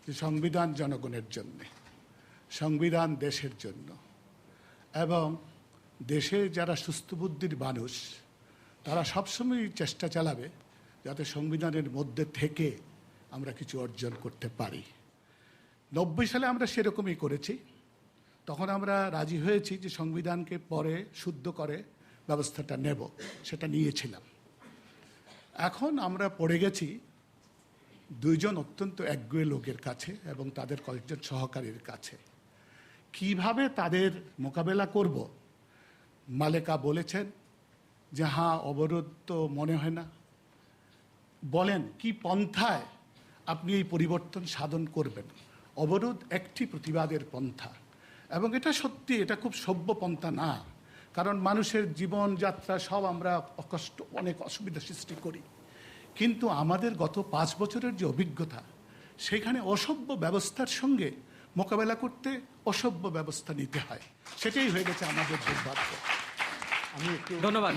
যে সংবিধান জনগণের জন্য, সংবিধান দেশের জন্য, এবং দেশে যারা সুস্থ বুদ্ধির মানুষ তারা সবসময় চেষ্টা চালাবে যাতে সংবিধানের মধ্যে থেকে আমরা কিছু অর্জন করতে পারি। 90 সালে আমরা সেরকমই করেছি। তখন আমরা রাজি হয়েছি যে সংবিধানকে পরে শুদ্ধ করে ব্যবস্থাটা নেব, সেটা নিয়েছিলাম। এখন আমরা পড়ে গেছি 2জন অত্যন্ত একগুঁয়ে লোকের কাছে এবং তাদের কয়েকজন সহকারীর কাছে। কিভাবে তাদের মোকাবেলা করব? মালেকা বলেছেন যাহা অবরোধ তো মনে হয় না। বলেন কি পন্থায় আপনি এই পরিবর্তন সাধন করবেন? অবরোধ একটি প্রতিবাদের পন্থা, এবং এটা সত্যি, এটা খুব সভ্য পন্থা না। কারণ মানুষের জীবনযাত্রা সব আমরা কষ্ট, অনেক অসুবিধা সৃষ্টি করি, কিন্তু আমাদের গত 5 বছরের যে অভিজ্ঞতা, সেখানে অসভ্য ব্যবস্থার সঙ্গে মোকাবেলা করতে অসভ্য ব্যবস্থা নিতে হয়। সেটাই হয়ে গেছে আমাদের দুর্ভাগ্য। আমি একটু ধন্যবাদ।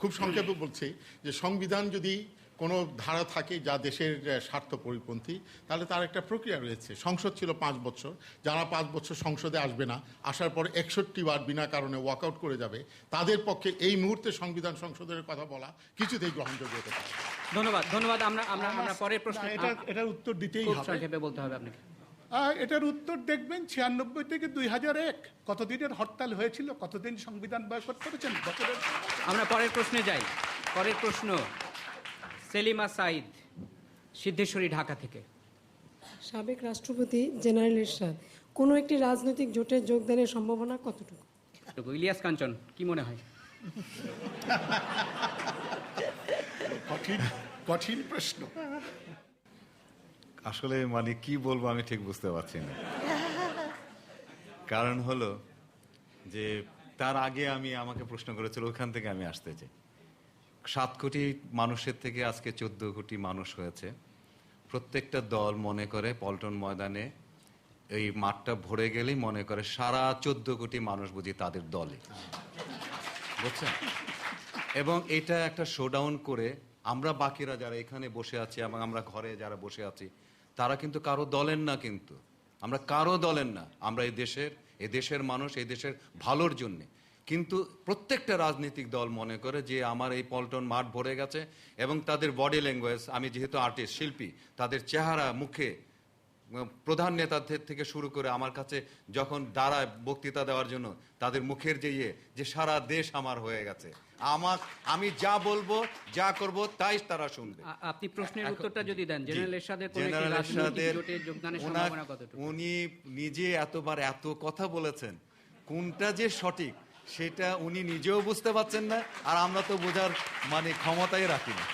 খুব সংক্ষেপে বলছি যে সংবিধান যদি কোনো ধারা থাকে যা দেশের স্বার্থ পরিপন্থী, তাহলে তার একটা প্রক্রিয়া রয়েছে। সংসদ ছিল 5 বছর, যারা 5 বছর সংসদে আসবে না, আসার পর 61 বার বিনা কারণে ওয়াকআউট করে যাবে, তাদের পক্ষে এই মুহূর্তে সংবিধান সংশোধনের কথা বলা কিছুতেই গ্রহণযোগ্য হতে পারে। ধন্যবাদ। আমরা পরের প্রশ্ন, এটার উত্তর দিতেই হবে। সংক্ষেপে বলতে হবে আপনাকে। এটার উত্তর দেখবেন 96 থেকে 2001 কতদিনের হরতাল হয়েছিল, কতদিন সংবিধান বয়কট করেছেন বছরের। আমরা পরের প্রশ্নে যাই। পরের প্রশ্ন সেলিমা সাইদ, সিদ্ধেশ্বরী, ঢাকা থেকে। সাবেক রাষ্ট্রপতি জেনারেল এরশাদ কোনো একটি রাজনৈতিক জোটে যোগদানের সম্ভাবনা কতটুকু? ইলিয়াস কাঞ্চন, কি মনে হয়? কঠিন প্রশ্ন। আসলে মানে কি বলবো আমি ঠিক বুঝতে পারছি না। কারণ হলো যে তার আগে আমাকে প্রশ্ন করেছিল, ওখান থেকে আমি আসতে চাই। 7 কোটি মানুষের থেকে আজকে 14 কোটি মানুষ হয়েছে। প্রত্যেকটা দল মনে করে পল্টন ময়দানে এই মাঠটা ভরে গেলেই মনে করে সারা 14 কোটি মানুষ বুঝি তাদের দলে, বুঝছেন? এবং এটা একটা শোডাউন করে আমরা বাকিরা যারা এখানে বসে আছি এবং আমরা ঘরে যারা বসে আছি, তারা কিন্তু কারো দলের না, কিন্তু আমরা কারো দলের না। আমরা এই দেশের মানুষ, এই দেশের ভালোর জন্যে। কিন্তু প্রত্যেকটা রাজনৈতিক দল মনে করে যে আমার এই পল্টন মাঠ ভরে গেছে, এবং তাদের বডি ল্যাঙ্গুয়েজ, আমি যেহেতু আর্টিস্ট, শিল্পী, তাদের চেহারা, মুখে, প্রধান নেতাদের থেকে শুরু করে আমার কাছে যখন দাঁড়ায় বক্তৃতা দেওয়ার জন্য, তাদের মুখের যে সারা দেশ আমার হয়ে গেছে, আমি যা বলবো, যা করব, তাই তারা শুনবে। আপনি প্রশ্নের উত্তরটা যদি দেন, জেনারেল এরশাদের কোন একটি রাজনৈতিক জোটে যোগদানের সম্ভাবনা কতটুকু? উনি নিজে এতবার এত কথা বলেছেন, কোনটা যে সঠিক সেটা উনি নিজেও বুঝতে পারছেন না, আর আমরা তো বোঝার ক্ষমতাই রাখি না।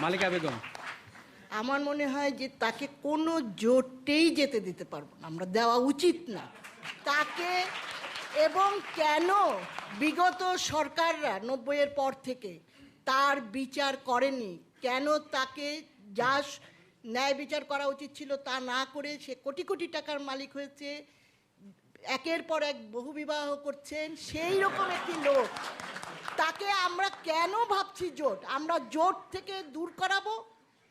মালিকা বেগম, আমার মনে হয় যে তাকে কোনো জোটেই যেতে দিতে পারবো না, আমরা দেওয়া উচিত না তাকে। এবং কেন বিগত সরকাররা 90-এর পর থেকে তার বিচার করেনি, কেন তাকে যা ন্যায় বিচার করা উচিত ছিল তা না করে সে কোটি কোটি টাকার মালিক হয়েছে, একের পর এক বহু বিবাহ করছেন, সেই রকম একটি লোক, তাকে আমরা কেন ভাবছি জোট? আমরা জোট থেকে দূর করাবো,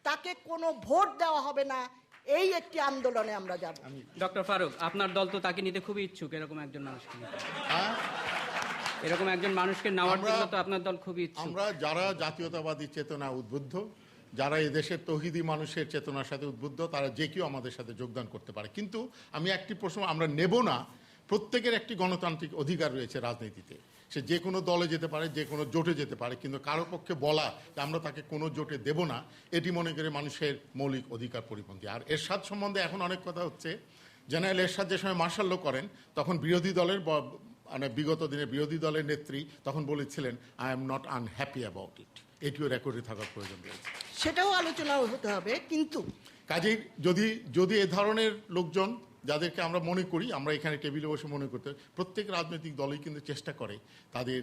তাকে কোনো ভোট দেওয়া হবে না, এই একটি আন্দোলনে আমরা যাব। ডক্টর ফারুক, আপনার দল তো তাকে নিতে খুবই ইচ্ছুক, এরকম একজন মানুষকে নেওয়ার জন্য তো আপনার দল খুবই ইচ্ছুক। আমরা যারা জাতীয়তাবাদী চেতনা উদ্বুদ্ধ, যারা এই দেশের তৌহিদি মানুষের চেতনার সাথে উদ্বুদ্ধ, তারা যে কেউ আমাদের সাথে যোগদান করতে পারে। কিন্তু আমি একটি প্রশ্ন আমরা নেব না, প্রত্যেকের একটি গণতান্ত্রিক অধিকার রয়েছে রাজনীতিতে, সে যে কোনো দলে যেতে পারে, যে কোনো জোটে যেতে পারে, কিন্তু কারো পক্ষে বলা যে আমরা তাকে কোনো জোটে দেব না, এটি মনে করে মানুষের মৌলিক অধিকার পরিপন্থী। আর এরশাদ সম্বন্ধে এখন অনেক কথা হচ্ছে। জেনারেল এরশাদ যে সময় মার্শাল ল করেন, তখন বিরোধী দলের বিগত দিনে বিরোধী দলের নেত্রী তখন বলেছিলেন, I am not unhappy about it. এটিও রেকর্ডে থাকার প্রয়োজন রয়েছে, সেটাও আলোচনা হতে হবে। কিন্তু কাজেই যদি এ ধরনের লোকজন, যাদেরকে আমরা মনে করি, আমরা এখানে টেবিলে বসে মনে করতে, প্রত্যেক রাজনৈতিক দলই কিন্তু চেষ্টা করে তাদের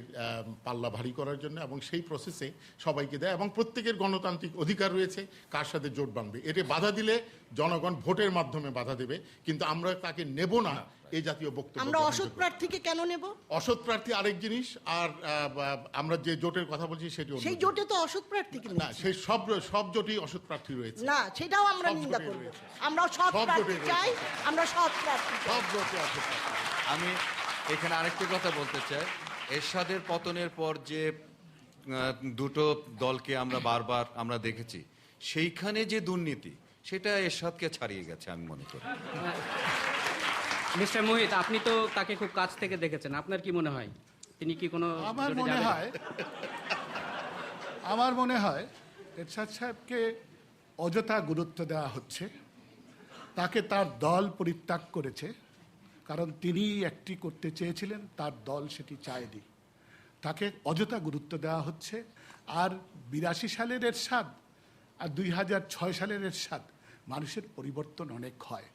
পাল্লা ভারী করার জন্য, এবং সেই প্রসেসে সবাইকে দেয়, এবং প্রত্যেকের গণতান্ত্রিক অধিকার রয়েছে কার সাথে জোট বাঁধবে। এতে বাধা দিলে জনগণ ভোটের মাধ্যমে বাধা দেবে, কিন্তু আমরা তাকে নেব না এই জাতীয় বক্তব্য। আমরা অসৎ প্রার্থীকে কেন নেব? অসৎ প্রার্থী আরেক জিনিস, আর আমরা যে জোটের কথা বলছি সেটি সেই জোটে তো অসৎ প্রার্থী না, সেই সব জোটেই অসৎ প্রার্থী রয়েছে না, সেটাও আমরা নিন্দা করব। আমরা সৎ প্রার্থী চাই, আমরা সৎ প্রার্থী, সব জোটে অসৎ প্রার্থী। আমি এখানে আরেকটি কথা বলতে চাই। এরশাদের পতনের পর যে দুটো দলকে আমরা বারবার আমরা দেখেছি, সেইখানে যে দুর্নীতি, সেটা এরশাদকে ছাড়িয়ে গেছে আমি মনে করি। মিস্টার মোহিত, আপনি তো তাকে খুব কাছ থেকে দেখেছেন, আপনার কি মনে হয় তিনি কি কোনো? আমার মনে হয় এরশাদ সাহেবকে অযথা গুরুত্ব দেওয়া হচ্ছে। তাকে তার দল পরিত্যাগ করেছে, কারণ তিনি একটি করতে চেয়েছিলেন, তার দল সেটি চায়নি। তাকে অযথা গুরুত্ব দেওয়া হচ্ছে। আর 82 সালের এরশাদ আর 2006 সালের এরশাদ, মানুষের পরিবর্তন অনেক হয়।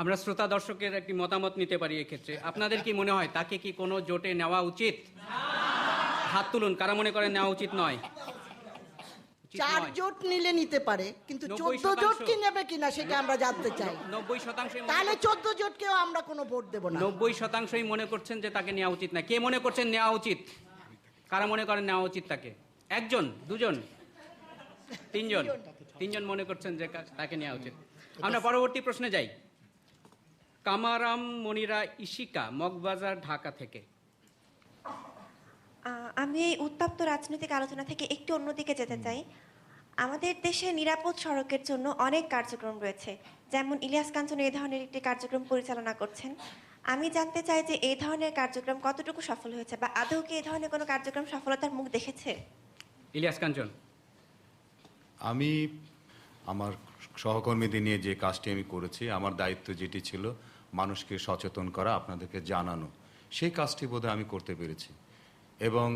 আমরা শ্রোতা দর্শকের একটি মতামত নিতে পারি এক্ষেত্রে। আপনাদের কি মনে হয় তাকে কি কোনো জোটে নেওয়া উচিত? হাত তুলুন কারা মনে করেন নেওয়া উচিত নয়। 4 জোট নিলে নিতে পারে, কিন্তু 14 জোট কি নেবে কিনা সেটা আমরা জানতে চাই। 90% তাহলে 14 জোটকেও আমরা কোনো ভোট দেব না। 90%ই মনে করছেন যে তাকে নেওয়া উচিত না। কে মনে করছেন নেওয়া উচিত? কারা মনে করেন নেওয়া উচিত তাকে? একজন, দুজন, তিনজন মনে করছেন যে তাকে নেওয়া উচিত। আমরা পরবর্তী প্রশ্নে যাই। কামারাম মনিরা ইশিকা, মগবাজার, ঢাকা থেকে। আমি এই উত্তপ্ত রাজনৈতিক আলোচনা থেকে একটু অন্যদিকে যেতে চাই। আমাদের দেশে নিরাপদ সড়কের জন্য অনেক কার্যক্রম রয়েছে, যেমন ইলিয়াস কাঞ্চন এই ধরনের একটি কার্যক্রম পরিচালনা করছেন। আমি জানতে চাই যে এই ধরনের কার্যক্রম কতটুকু সফল হয়েছে, বা আদৌ কি এই ধরনের কোনো কার্যক্রম সফলতার মুখ দেখেছে? ইলিয়াস কাঞ্চন। আমি আমার সহকর্মীদের নিয়ে যে কাজটি আমি করেছি, আমার দায়িত্ব যেটি ছিল মানুষকে সচেতন করা, আপনাদেরকে জানানো, সেই কাজটি বোধহয় আমি করতে পেরেছি। এবং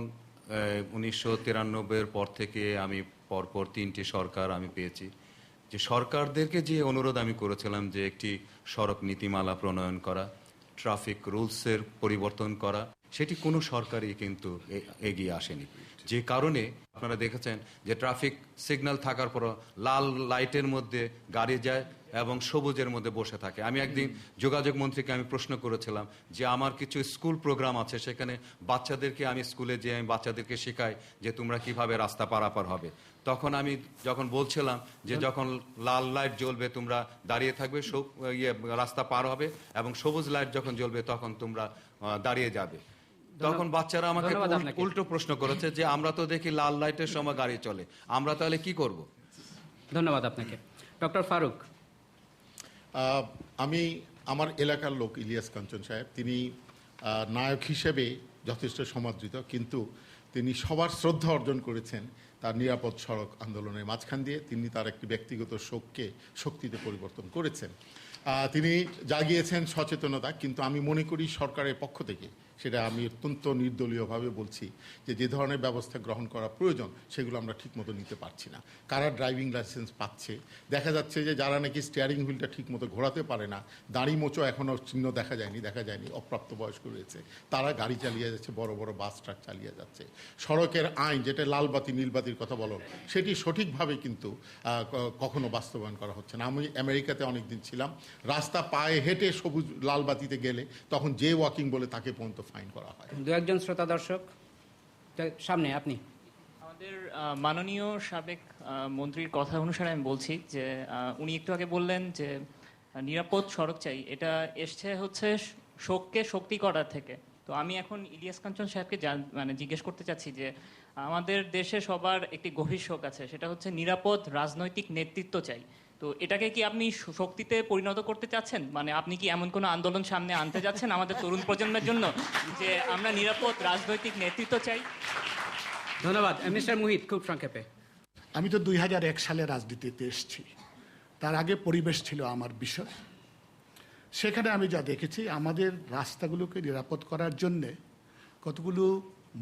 1993-এর পর থেকে আমি পরপর 3টি সরকার আমি পেয়েছি, যে সরকারদেরকে যে অনুরোধ আমি করেছিলাম যে একটি সড়ক নীতিমালা প্রণয়ন করা, ট্রাফিক রুলসের পরিবর্তন করা, সেটি কোনো সরকারই কিন্তু এগিয়ে আসেনি। যে কারণে আপনারা দেখেছেন যে ট্রাফিক সিগন্যাল থাকার পর লাল লাইটের মধ্যে গাড়ি যায় এবং সবুজের মধ্যে বসে থাকে। আমি একদিন যোগাযোগ মন্ত্রীকে আমি প্রশ্ন করেছিলাম যে আমার কিছু স্কুল প্রোগ্রাম আছে, সেখানে বাচ্চাদেরকে আমি স্কুলে যেয়ে আমি বাচ্চাদেরকে শেখাই যে তোমরা কিভাবে রাস্তা পারাপার হবে। তখন আমি যখন বলছিলাম যে যখন লাল লাইট জ্বলবে তোমরা দাঁড়িয়ে থাকবে, রাস্তা পার হবে, এবং সবুজ লাইট যখন জ্বলবে তখন তোমরা দাঁড়িয়ে যাবে, তখন বাচ্চারা আমাকে উল্টো প্রশ্ন করেছে যে আমরা তো দেখি লাল লাইটের সময় গাড়ি চলে, আমরা তাহলে কি করব? ধন্যবাদ আপনাকে। ডক্টর ফারুক। আমি আমার এলাকার লোক ইলিয়াস কাঞ্চন সাহেব, তিনি নায়ক হিসেবে যথেষ্ট সমাদৃত, কিন্তু তিনি সবার শ্রদ্ধা অর্জন করেছেন তার নিরাপদ সড়ক আন্দোলনের মাঝখান দিয়ে। তিনি তার একটি ব্যক্তিগত শোককে শক্তিতে পরিবর্তন করেছেন। তিনি জাগিয়েছেন সচেতনতা, কিন্তু আমি মনে করি সরকারের পক্ষ থেকে, সেটা আমি অত্যন্ত নির্দলীয়ভাবে বলছি, যে ধরনের ব্যবস্থা গ্রহণ করা প্রয়োজন সেগুলো আমরা ঠিকমতো নিতে পারছি না। কারা ড্রাইভিং লাইসেন্স পাচ্ছে, দেখা যাচ্ছে যে যারা নাকি স্টিয়ারিং হুইলটা ঠিকমতো ঘোরাতে পারে না, দাড়ি মোচো এখনও চিহ্ন দেখা যায়নি, অপ্রাপ্তবয়স্ক রয়েছে, তারা গাড়ি চালিয়ে যাচ্ছে, বড় বড় বাস ট্রাক চালিয়ে যাচ্ছে। সড়কের আইন, যেটা লালবাতি নীলবাতির কথা বলো, সেটি সঠিকভাবে কিন্তু কখনো বাস্তবায়ন করা হচ্ছে না। আমি আমেরিকাতে অনেকদিন ছিলাম, রাস্তা পায়ে হেঁটে সবুজ লাল বাতিতে গেলে তখন যে ওয়াকিং বলে তাকে পর্যন্ত ফাইন করা হয়। দু একজন শ্রোতা দর্শক সামনে, আপনি। আমাদের মাননীয় সাবেক মন্ত্রীর কথা অনুসারে আমি বলছি যে উনি একটু আগে বললেন যে নিরাপদ সড়ক চাই, এটা এসছে হচ্ছে শোককে শক্তি করার থেকে। তো আমি এখন ইলিয়াস কাঞ্চন সাহেবকে জিজ্ঞেস করতে চাচ্ছি যে আমাদের দেশে সবার একটি গভীর শোক আছে, সেটা হচ্ছে নিরাপদ রাজনৈতিক নেতৃত্ব চাই। তো এটাকে কি আপনি শক্তিতে পরিণত করতে চাচ্ছেন? মানে আপনি কি এমন কোনো আন্দোলন সামনে আনতে যাচ্ছেন আমাদের তরুণ প্রজন্মের জন্য যে আমরা নিরাপদ রাজনৈতিক নেতৃত্ব চাই? ধন্যবাদ। মিস্টার মুহিত, খুব সংক্ষেপে। আমি তো 2001 সালে রাজনীতিতে এসেছি, তার আগে পরিবেশ ছিল আমার বিষয়। সেখানে আমি যা দেখেছি, আমাদের রাস্তাগুলোকে নিরাপদ করার জন্যে কতগুলো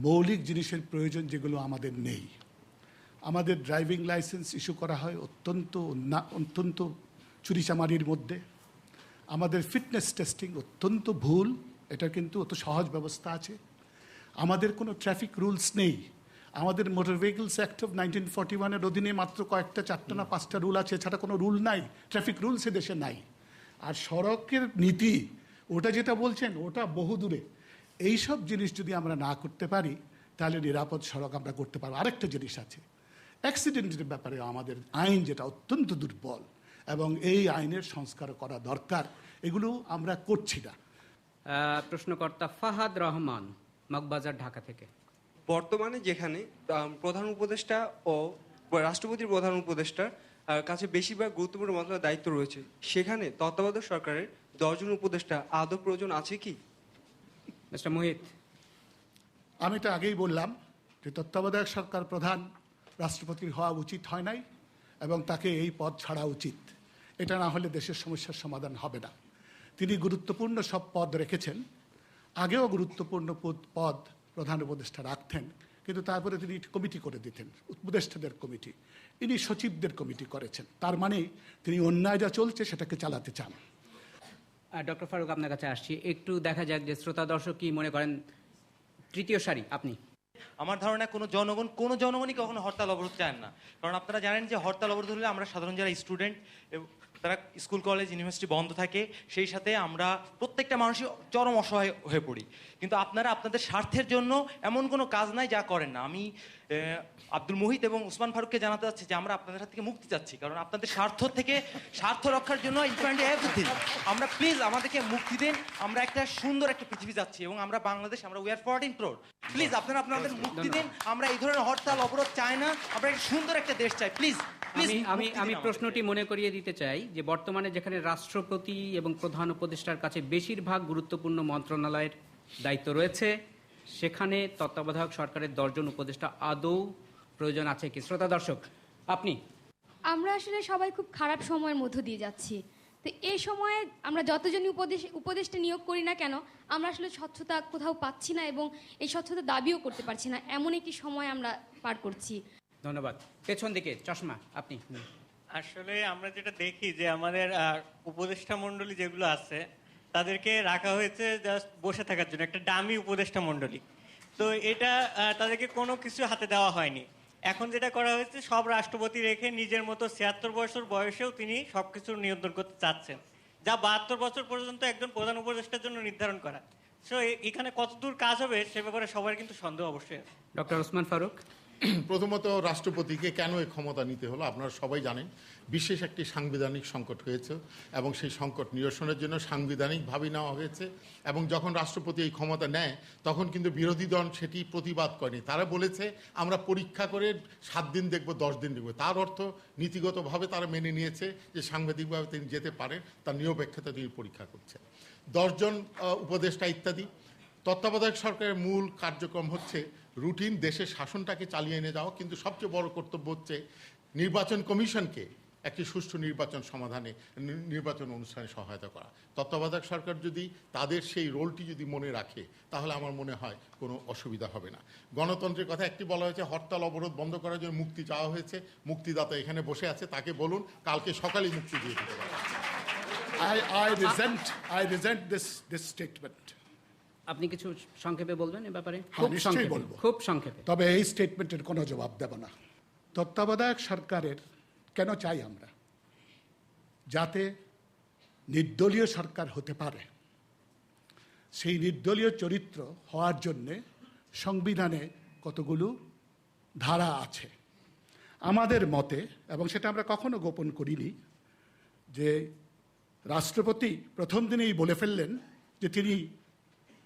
মৌলিক জিনিসের প্রয়োজন যেগুলো আমাদের নেই। আমাদের ড্রাইভিং লাইসেন্স ইস্যু করা হয় অত্যন্ত চুরিচামারির মধ্যে। আমাদের ফিটনেস টেস্টিং অত্যন্ত ভুল, এটা কিন্তু অত সহজ ব্যবস্থা আছে। আমাদের কোনো ট্রাফিক রুলস নেই। আমাদের মোটর ভেহিকলস অ্যাক্ট অফ 1941-এর অধীনে মাত্র কয়েকটা 4টা না 5টা রুল আছে, এছাড়া কোনো রুল নাই, ট্রাফিক রুলস দেশে নাই। আর সড়কের নীতি, ওটা যেটা বলছেন ওটা বহু দূরে। এইসব জিনিস যদি আমরা না করতে পারি তাহলে নিরাপদ সড়ক আমরা করতে পারবো। আরেকটা জিনিস আছে, অ্যাক্সিডেন্টের ব্যাপারে আমাদের আইন যেটা অত্যন্ত দুর্বল, এবং এই আইনের সংস্কার করা দরকার, এগুলো আমরা করছি না। প্রশ্নকর্তা ফাহাদ রহমান, মগবাজার, ঢাকা থেকে। বর্তমানে যেখানে প্রধান উপদেষ্টা ও রাষ্ট্রপতির প্রধান উপদেষ্টার কাছে বেশিরভাগ গুরুত্বপূর্ণ মন্ত্রণালয়ের দায়িত্ব রয়েছে, সেখানে তত্ত্বাবধায়ক সরকারের 10 জন উপদেষ্টা আদৌ প্রয়োজন আছে কি? মিস্টার মোহিত। আমি তো আগেই বললাম যে তত্ত্বাবধায়ক সরকার প্রধান রাষ্ট্রপতির হওয়া উচিত হয় নাই, এবং তাকে এই পদ ছাড়া উচিত। এটা না হলে দেশের সমস্যার সমাধান হবে না। তিনি গুরুত্বপূর্ণ সব পদ রেখেছেন, আগেও গুরুত্বপূর্ণ পদ প্রধান উপদেষ্টা রাখতেন, কিন্তু তারপরে তিনি কমিটি করে দিতেন, উপদেষ্টাদের কমিটি। ইনি সচিবদের কমিটি করেছেন, তার মানে তিনি অন্যায় যা চলছে সেটাকে চালাতে চান। ডক্টর ফারুক, আপনার কাছে আসছি, একটু দেখা যাক যে শ্রোতা দর্শক কি মনে করেন। তৃতীয় সারি আপনি। আমার ধারণা কোনো জনগণই কখনো হরতাল অবরোধ চান না, কারণ আপনারা জানেন যে হরতাল অবরোধ হলে আমরা সাধারণ যারা স্টুডেন্ট, তারা স্কুল কলেজ ইউনিভার্সিটি বন্ধ থাকে, সেই সাথে আমরা প্রত্যেকটা মানুষই চরম অসহায় হয়ে পড়ি। কিন্তু আপনারা আপনাদের স্বার্থের জন্য এমন কোনো কাজ নাই যা করেন না। আমি আব্দুল মুহিত এবং উসমান ফারুককে জানাতে চাচ্ছি যে আমরা আপনাদের হাত থেকে মুক্তি চাচ্ছি, কারণ আপনাদের স্বার্থ রক্ষার জন্য আমরা প্লিজ আমাদেরকে মুক্তি দেন। আমরা একটা সুন্দর একটা পৃথিবী যাচ্ছি এবং আমরা বাংলাদেশ, আমরা উই আর 14 crore। প্লিজ আপনারা আপনাদের মুক্তি দেন। আমরা এই ধরনের হরতাল অবরোধ চাই না, আমরা একটা সুন্দর একটা দেশ চাই। প্লিজ আমি প্রশ্নটি মনে করিয়ে দিতে চাই যে বর্তমানে যেখানে রাষ্ট্রপতি এবং প্রধান উপদেষ্টার কাছে বেশিরভাগ গুরুত্বপূর্ণ মন্ত্রণালয়ের দায়িত্ব রয়েছে, সেখানে তত্ত্বাবধায়ক সরকারের 10 জন উপদেষ্টা আদৌ প্রয়োজন আছে কি? শ্রোতা দর্শক আপনি। আমরা আসলে সবাই খুব খারাপ সময়ের মধ্য দিয়ে যাচ্ছি। তো এই সময়ে আমরা যতজনই উপদেষ্টা নিয়োগ করি না কেন, আমরা আসলে স্বচ্ছতা কোথাও পাচ্ছি না এবং এই স্বচ্ছতা দাবিও করতে পারছি না। এমন একটি সময় আমরা পার করছি। ধন্যবাদ। পেছন দিকে চশমা আপনি। আসলে আমরা যেটা দেখি যে আমাদের উপদেষ্টা মণ্ডলী যেগুলো আছে তাদেরকে রাখা হয়েছে জাস্ট বসে থাকার জন্য, একটা ডামি উপদেষ্টা মণ্ডলী। তো এটা তাদেরকে কোনো কিছু হাতে দেওয়া হয়নি। এখন যেটা করা হয়েছে, সব রাষ্ট্রপতি রেখে নিজের মতো 76 বছর বয়সেও তিনি সবকিছু নিয়ন্ত্রণ করতে চাচ্ছেন, যা 72 বছর পর্যন্ত একজন প্রধান উপদেষ্টার জন্য নির্ধারণ করা। সো এখানে কতদূর কাজ হবে সে ব্যাপারে সবার কিন্তু সন্দেহ অবশ্যই আছে। ডক্টর ওসমান ফারুক। প্রথমত রাষ্ট্রপতিকে কেন এই ক্ষমতা নিতে হলো আপনারা সবাই জানেন। বিশেষ একটি সাংবিধানিক সংকট হয়েছে এবং সেই সংকট নিরসনের জন্য সাংবিধানিকভাবে নেওয়া হয়েছে। এবং যখন রাষ্ট্রপতি এই ক্ষমতা নেয় তখন কিন্তু বিরোধী দল সেটি প্রতিবাদ করেনি। তারা বলেছে আমরা পরীক্ষা করে 7 দিন দেখব, 10 দিন দেখব। তার অর্থ নীতিগতভাবে তারা মেনে নিয়েছে যে সাংবিধানিকভাবে তিনি যেতে পারেন, তার নিরপেক্ষতা তিনি পরীক্ষা করছেন। 10 জন উপদেষ্টা ইত্যাদি। তত্ত্বাবধায়ক সরকারের মূল কার্যক্রম হচ্ছে রুটিন দেশের শাসনটাকে চালিয়ে নিয়ে যাওয়া, কিন্তু সবচেয়ে বড় কর্তব্য হচ্ছে নির্বাচন কমিশনকে একটি সুষ্ঠু নির্বাচন অনুষ্ঠানে সহায়তা করা। তত্ত্বাবধায়ক সরকার যদি তাদের সেই রোলটি যদি মনে রাখে তাহলে আমার মনে হয় কোনো অসুবিধা হবে না। গণতন্ত্রের কথা একটি বলা হয়েছে, হরতাল অবরোধ বন্ধ করার জন্য মুক্তি চাওয়া হয়েছে। মুক্তিদাতা এখানে বসে আছে, তাকে বলুন কালকে সকালে মুক্তি দিয়ে দিতে পারে। I resent this statement. আপনি কিছু সংক্ষেপে বলবেন এ ব্যাপারে? নিশ্চয়ই বলবো, খুব সংক্ষেপে। তবে এই স্টেটমেন্টের কোনো জবাব দেব না। তত্ত্বাবধায়ক সরকারের কেন চাই আমরা? যাতে নির্দলীয় সরকার হতে পারে। সেই নির্দলীয় চরিত্র হওয়ার জন্যে সংবিধানে কতগুলো ধারা আছে। আমাদের মতে, এবং সেটা আমরা কখনো গোপন করিনি, যে রাষ্ট্রপতি প্রথম দিনেই বলে ফেললেন যে তিনি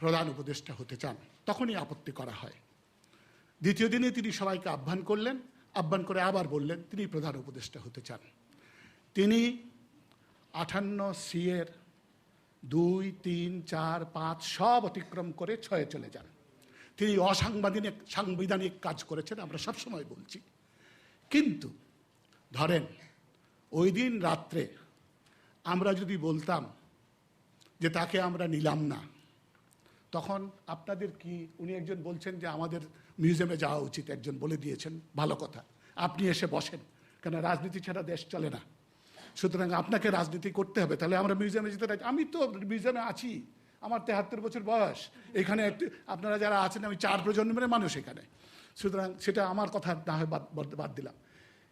প্রধান উপদেষ্টা হতে চান, তখনই আপত্তি করা হয়। দ্বিতীয় দিনে তিনি সবাইকে আহ্বান করলেন, আহ্বান করে আবার বললেন তিনি প্রধান উপদেষ্টা হতে চান। তিনি 58C এর 2, 3, 4, 5 সব অতিক্রম করে 6 চলে যান। তিনি সাংবিধানিক কাজ করেছেন, আমরা সবসময় বলছি। কিন্তু ধরেন ওই দিন রাত্রে আমরা যদি বলতাম যে তাকে আমরা নিলাম না, তখন আপনাদের কি, উনি একজন বলছেন যে আমাদের মিউজিয়ামে যাওয়া উচিত, একজন বলে দিয়েছেন, ভালো কথা, আপনি এসে বসেন, কেন রাজনীতি ছাড়া দেশ চলে না। সুতরাং আপনাকে রাজনীতি করতে হবে, তাহলে আমরা মিউজিয়ামে যেতে রাজি। আমি তো মিউজিয়ামে আছি, আমার 73 বছর বয়স, এখানে আপনারা যারা আছেন আমি 4 প্রজন্মের মানুষ এখানে। সুতরাং সেটা আমার কথা না হয় বাদ দিলাম।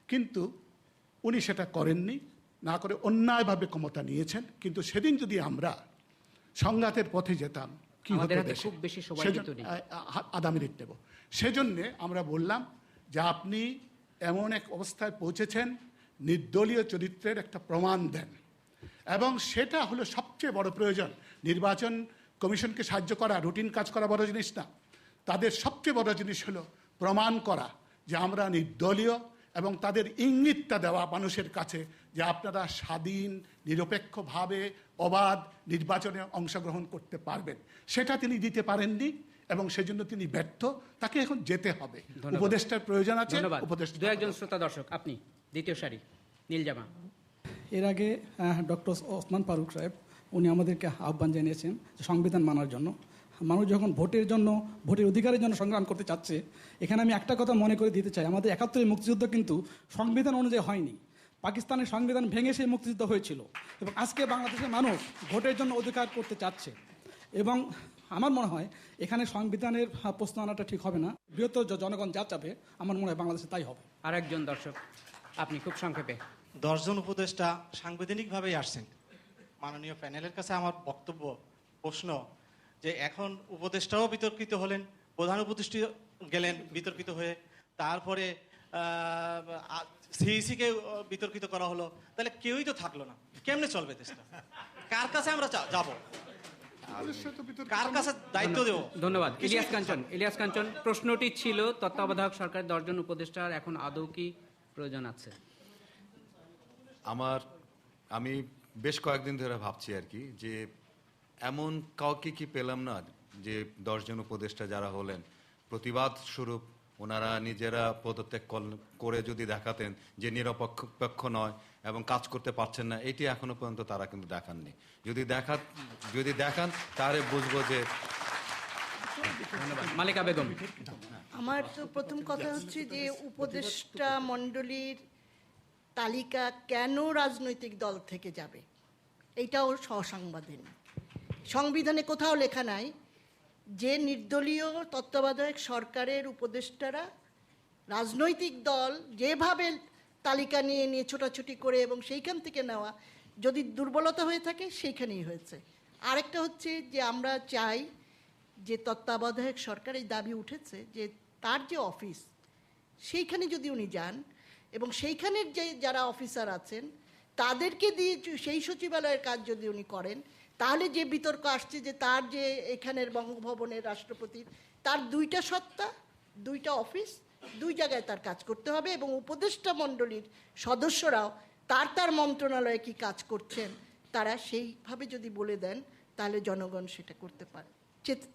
কিন্তু উনি সেটা করেননি, না করে অন্যায়ভাবে ক্ষমতা নিয়েছেন। কিন্তু সেদিন যদি আমরা সংঘাতের পথে যেতাম, কি হতো দেশে? খুব বেশি সময় কিন্তু নেই, আধা মিনিট নেব। সেজন্যে আমরা বললাম যে আপনি এমন এক অবস্থায় পৌঁছেছেন, নির্দলীয় চরিত্রের একটা প্রমাণ দেন। এবং সেটা হলো সবচেয়ে বড় প্রয়োজন। নির্বাচন কমিশনকে সাহায্য করা, রুটিন কাজ করা বড় জিনিস না। তাদের সবচেয়ে বড় জিনিস হলো প্রমাণ করা যে আমরা নির্দলীয়, এবং তাদের ইঙ্গিতটা দেওয়া মানুষের কাছে যে আপনারা স্বাধীন নিরপেক্ষভাবে অবাধ নির্বাচনে অংশগ্রহণ করতে পারবেন। সেটা তিনি দিতে পারেননি এবং সেজন্য তিনি ব্যর্থ। তাকে এখন যেতে হবে, উপদেষ্টার প্রয়োজন আছে। উপদেষ্টা 2-1 শ্রোতা দর্শক আপনি, দ্বিতীয় সারি, নীলজামা। এর আগে ডক্টর ওসমান ফারুক সাহেব উনি আমাদেরকে আহ্বান জানিয়েছেন সংবিধান মানার জন্য। মানুষ যখন ভোটের অধিকারের জন্য সংগ্রাম করতে চাচ্ছে, এখানে আমি একটা কথা মনে করে দিতে চাই, আমাদের 71 মুক্তিযুদ্ধ কিন্তু সংবিধান অনুযায়ী হয়নি। পাকিস্তানের সংবিধান ভেঙে সেই মুক্তিযুদ্ধ হয়েছিল, এবং আজকে বাংলাদেশের মানুষ ভোটের জন্য অধিকার করতে চাচ্ছে। এবং আমার মনে হয় এখানে সংবিধানের প্রশ্ন আনাটা ঠিক হবে না। বৃহত্তর জনগণ যা চাবে, আমার মনে হয় বাংলাদেশে তাই হবে। আর একজন দর্শক, আপনি খুব সংক্ষেপে। 10 জন উপদেষ্টা সাংবিধানিকভাবেই আসছেন। মাননীয় প্যানেলের কাছে আমার বক্তব্য, প্রশ্ন, যে এখন উপদেষ্টাও বিতর্কিত হলেন, প্রধান উপদেষ্টা গেলেন বিতর্কিত হয়ে, তারপরে সিইসিকে বিতর্কিত করা হলো, তাহলে কেউই তো থাকলো না। কেমনে চলবে দেশটা? কার কাছে আমরা যাব? কার কাছে দায়িত্ব দেব? ধন্যবাদ। ইলিয়াস কাঞ্চন, প্রশ্নটি ছিল তত্ত্বাবধায়ক সরকার 10 জন উপদেষ্টার এখন আদৌ কি প্রয়োজন আছে? আমি বেশ কয়েকদিন ধরে ভাবছি আর কি, যে এমন কাউকে কি পেলাম না যে 10 জন উপদেষ্টা যারা হলেন, প্রতিবাদ স্বরূপ ওনারা নিজেরা পদত্যাগ করে যদি দেখাতেন যে নিরপেক্ষ নয় এবং কাজ করতে পারছেন না, এটি এখনো পর্যন্ত তারা কিন্তু দেখাননি। যদি দেখান তাহলে বুঝবো যে। মালিকা বেগম। আমার তো প্রথম কথা হচ্ছে যে উপদেষ্টা মণ্ডলীর তালিকা কেন রাজনৈতিক দল থেকে যাবে, এইটাও অসাংবিধানিক। সংবিধানে কোথাও লেখা নাই যে নির্দলীয় তত্ত্বাবধায়ক সরকারের উপদেষ্টারা রাজনৈতিক দল যেভাবে তালিকা নিয়ে ছোটাছুটি করে এবং সেইখান থেকে নেওয়া, যদি দুর্বলতা হয়ে থাকে সেইখানেই হয়েছে। আরেকটা হচ্ছে যে আমরা চাই যে তত্ত্বাবধায়ক সরকার, এই দাবি উঠেছে যে তার যে অফিস সেইখানে যদি উনি যান এবং সেইখানের যে যারা অফিসার আছেন তাদেরকে দিয়ে সেই সচিবালয়ের কাজ যদি উনি করেন, তাহলে যে বিতর্ক আসছে যে তার যে এখানের বঙ্গভবনের রাষ্ট্রপতির, তার 2টা সত্তা, 2টা অফিস, 2 জায়গায় তার কাজ করতে হবে, এবং উপদেষ্টা মণ্ডলীর সদস্যরাও তার মন্ত্রণালয়ে কি কাজ করছেন তারা সেইভাবে যদি বলে দেন, তাহলে জনগণ সেটা করতে পারে,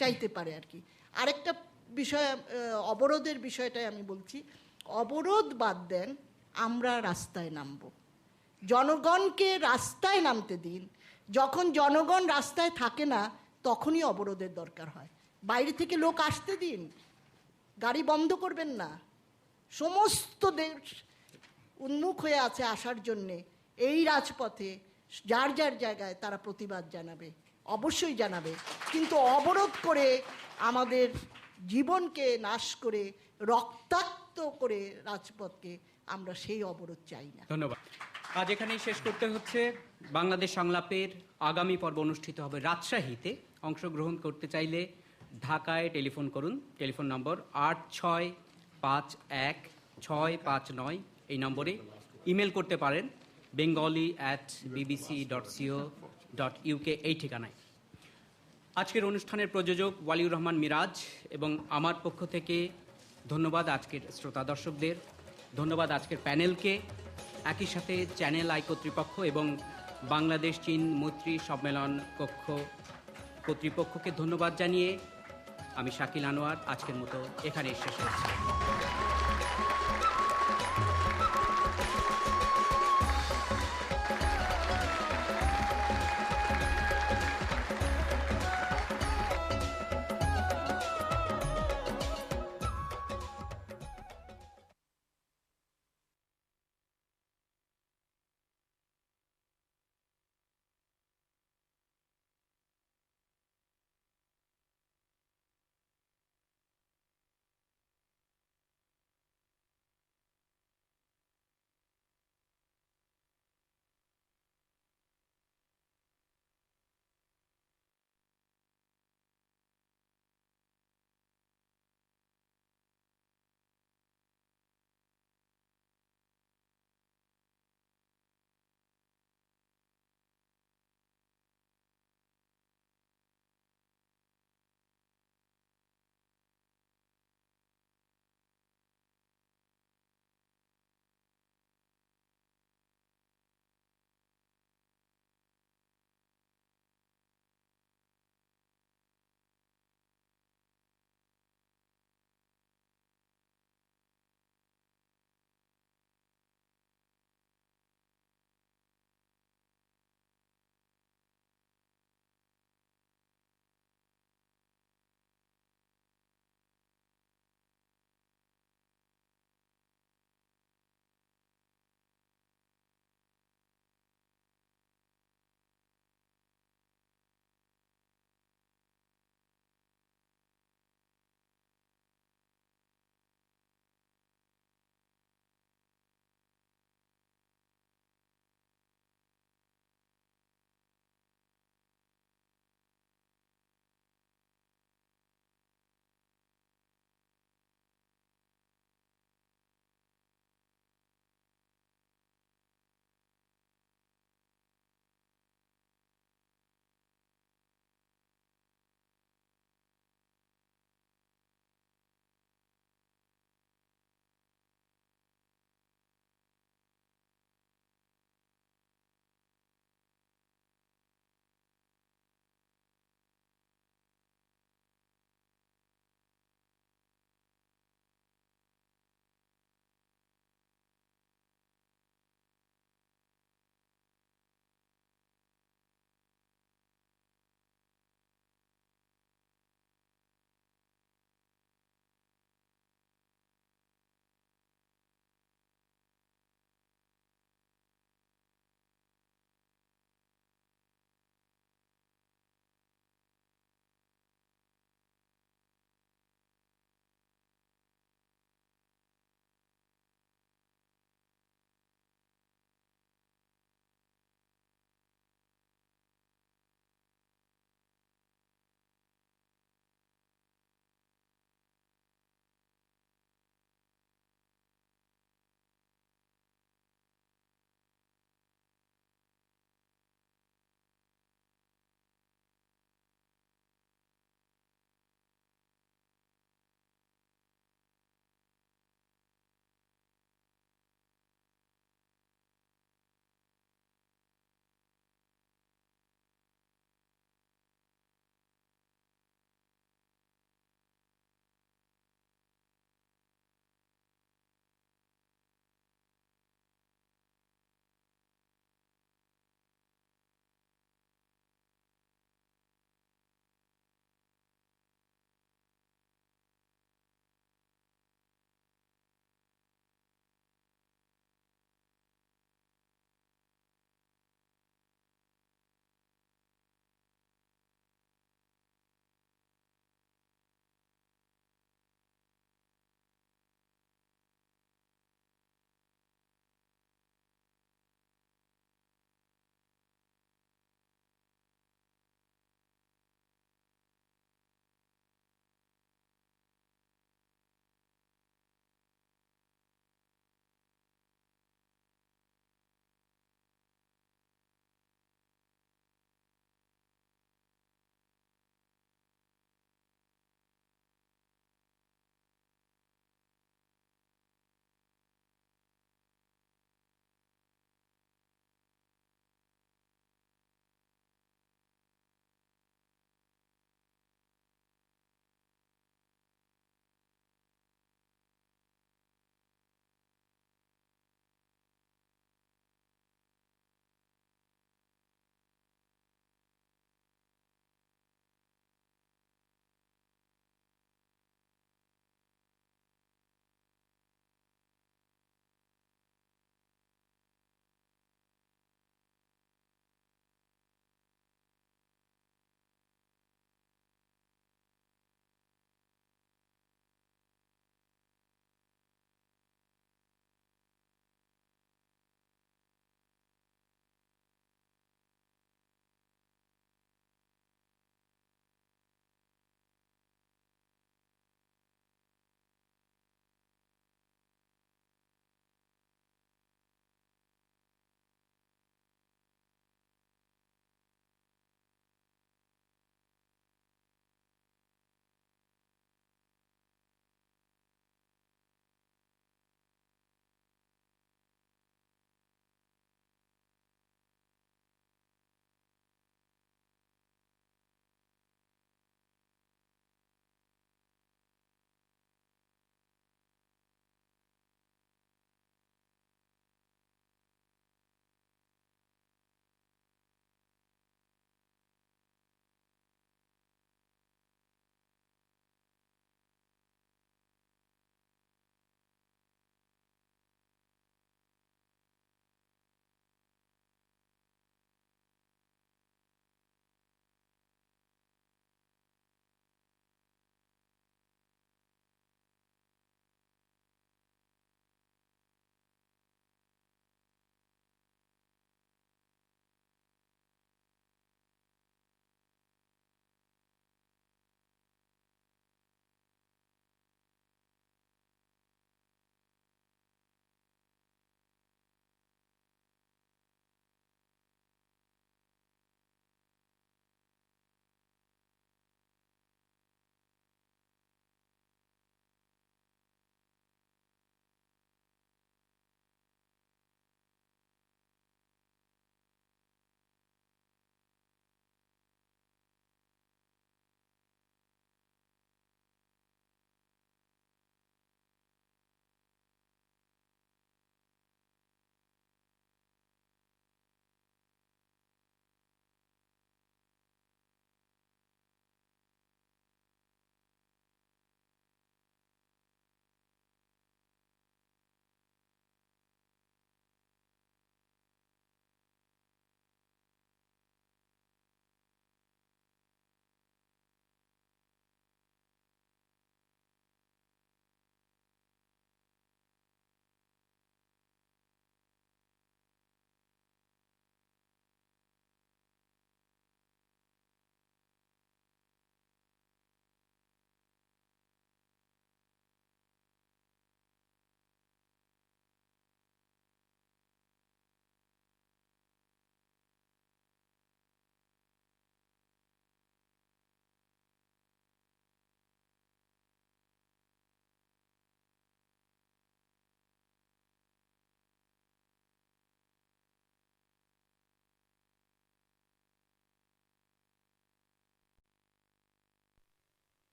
চাইতে পারে আর কি। আরেকটা বিষয়, অবরোধের বিষয়টাই আমি বলছি। অবরোধ বাদ দেন, আমরা রাস্তায় নামব, জনগণকে রাস্তায় নামতে দিন। যখন জনগণ রাস্তায় থাকে না তখনই অবরোধের দরকার হয়। বাইরে থেকে লোক আসতে দিন, গাড়ি বন্ধ করবেন না। সমস্ত দেশ উন্মুখ হয়ে আছে আসার জন্যে। এই রাজপথে যার যার জায়গায় তারা প্রতিবাদ জানাবে, অবশ্যই জানাবে, কিন্তু অবরোধ করে আমাদের জীবনকে নাশ করে রক্তাক্ত করে রাজপথকে, আমরা সেই অবরোধ চাই না। ধন্যবাদ। আজ এখানেই শেষ করতে হচ্ছে। বাংলাদেশ সংলাপের আগামী পর্ব অনুষ্ঠিত হবে রাজশাহীতে। অংশগ্রহণ করতে চাইলে ঢাকায় টেলিফোন করুন। টেলিফোন নম্বর 86516559, এই নম্বরে। ইমেল করতে পারেন bengali@bbc.co.uk, এই ঠিকানায়। আজকের অনুষ্ঠানের প্রযোজক ওয়ালিউর রহমান মিরাজ এবং আমার পক্ষ থেকে ধন্যবাদ আজকের শ্রোতা দর্শকদের, ধন্যবাদ আজকের প্যানেলকে, একই সাথে চ্যানেল আই কর্তৃপক্ষ এবং বাংলাদেশ চীন মৈত্রী সম্মেলন কক্ষ কর্তৃপক্ষকে ধন্যবাদ জানিয়ে আমি শাকিল আনোয়ার আজকের মতো এখানেই শেষ করছি।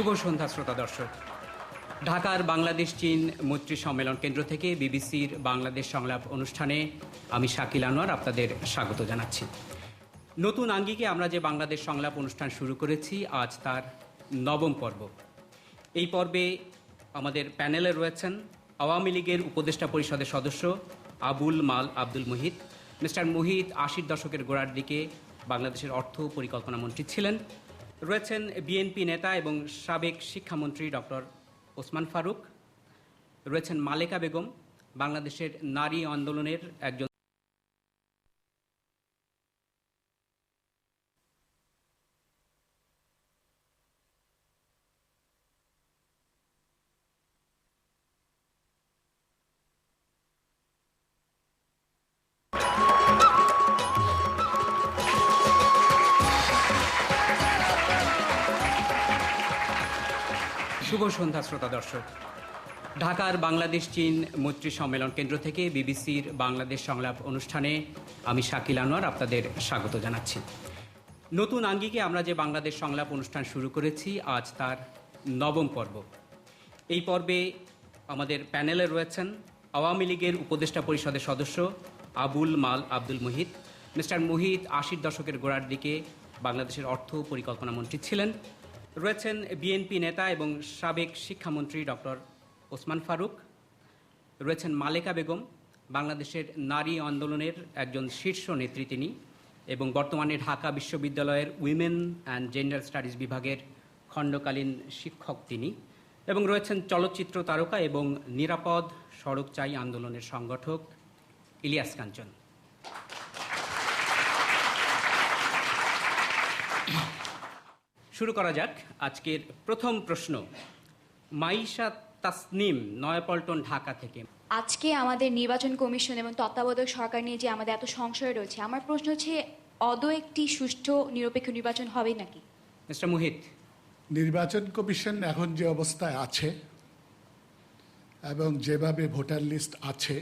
শুভ সন্ধ্যা শ্রোতা দর্শক। ঢাকার বাংলাদেশ চীন মৈত্রী সম্মেলন কেন্দ্র থেকে বিবিসির বাংলাদেশ সংলাপ অনুষ্ঠানে আমি শাকিল আনোয়ার আপনাদের স্বাগত জানাচ্ছি। নতুন আঙ্গিকে আমরা যে বাংলাদেশ সংলাপ অনুষ্ঠান শুরু করেছি, আজ তার 9ম পর্ব। এই পর্বে আমাদের প্যানেলে রয়েছেন আওয়ামী লীগের উপদেষ্টা পরিষদের সদস্য আবুল মাল আব্দুল মুহিত। মিস্টার মুহিত 80 দশকের গোড়ার দিকে বাংলাদেশের অর্থ পরিকল্পনা মন্ত্রী ছিলেন। রয়েছেন বিএনপি নেতা এবং সাবেক শিক্ষামন্ত্রী ডক্টর ওসমান ফারুক। রয়েছেন মালেকা বেগম, বাংলাদেশের নারী আন্দোলনের একজন শুভ সন্ধ্যা শ্রোতা দর্শক। ঢাকার বাংলাদেশ চীন মৈত্রী সম্মেলন কেন্দ্র থেকে বিবিসির বাংলাদেশ সংলাপ অনুষ্ঠানে আমি শাকিল আনোয়ার আপনাদের স্বাগত জানাচ্ছি। নতুন আঙ্গিকে আমরা যে বাংলাদেশ সংলাপ অনুষ্ঠান শুরু করেছি, আজ তার 9ম পর্ব। এই পর্বে আমাদের প্যানেলে রয়েছেন আওয়ামী লীগের উপদেষ্টা পরিষদের সদস্য আবুল মাল আব্দুল মুহিত। মিস্টার মুহিত 80 দশকের গোড়ার দিকে বাংলাদেশের অর্থ পরিকল্পনা মন্ত্রী ছিলেন। রয়েছেন বিএনপি নেতা এবং সাবেক শিক্ষামন্ত্রী ডক্টর ওসমান ফারুক। রয়েছেন মালেকা বেগম, বাংলাদেশের নারী আন্দোলনের একজন শীর্ষ নেত্রী তিনি এবং বর্তমানে ঢাকা বিশ্ববিদ্যালয়ের উইমেন অ্যান্ড জেন্ডার স্টাডিজ বিভাগের খণ্ডকালীন শিক্ষক তিনি। এবং রয়েছেন চলচ্চিত্র তারকা এবং নিরাপদ সড়ক চাই আন্দোলনের সংগঠক ইলিয়াস কাঞ্চন। শুরু করা যাক আজকের প্রথম প্রশ্ন। মাইশা তাসনিম, নয়াপল্টন, ঢাকা থেকে। আজকে আমাদের নির্বাচন কমিশন এবং তত্ত্বাবধায়ক সরকার নিয়ে যে আমাদের এত সংশয় রয়েছে, আমার প্রশ্ন হচ্ছে অদৌ একটি সুষ্ঠু নিরপেক্ষ নির্বাচন হবে নাকি? মিস্টার মুহিত। নির্বাচন কমিশন এখন যে অবস্থায় আছে এবং যেভাবে ভোটার লিস্ট আছে,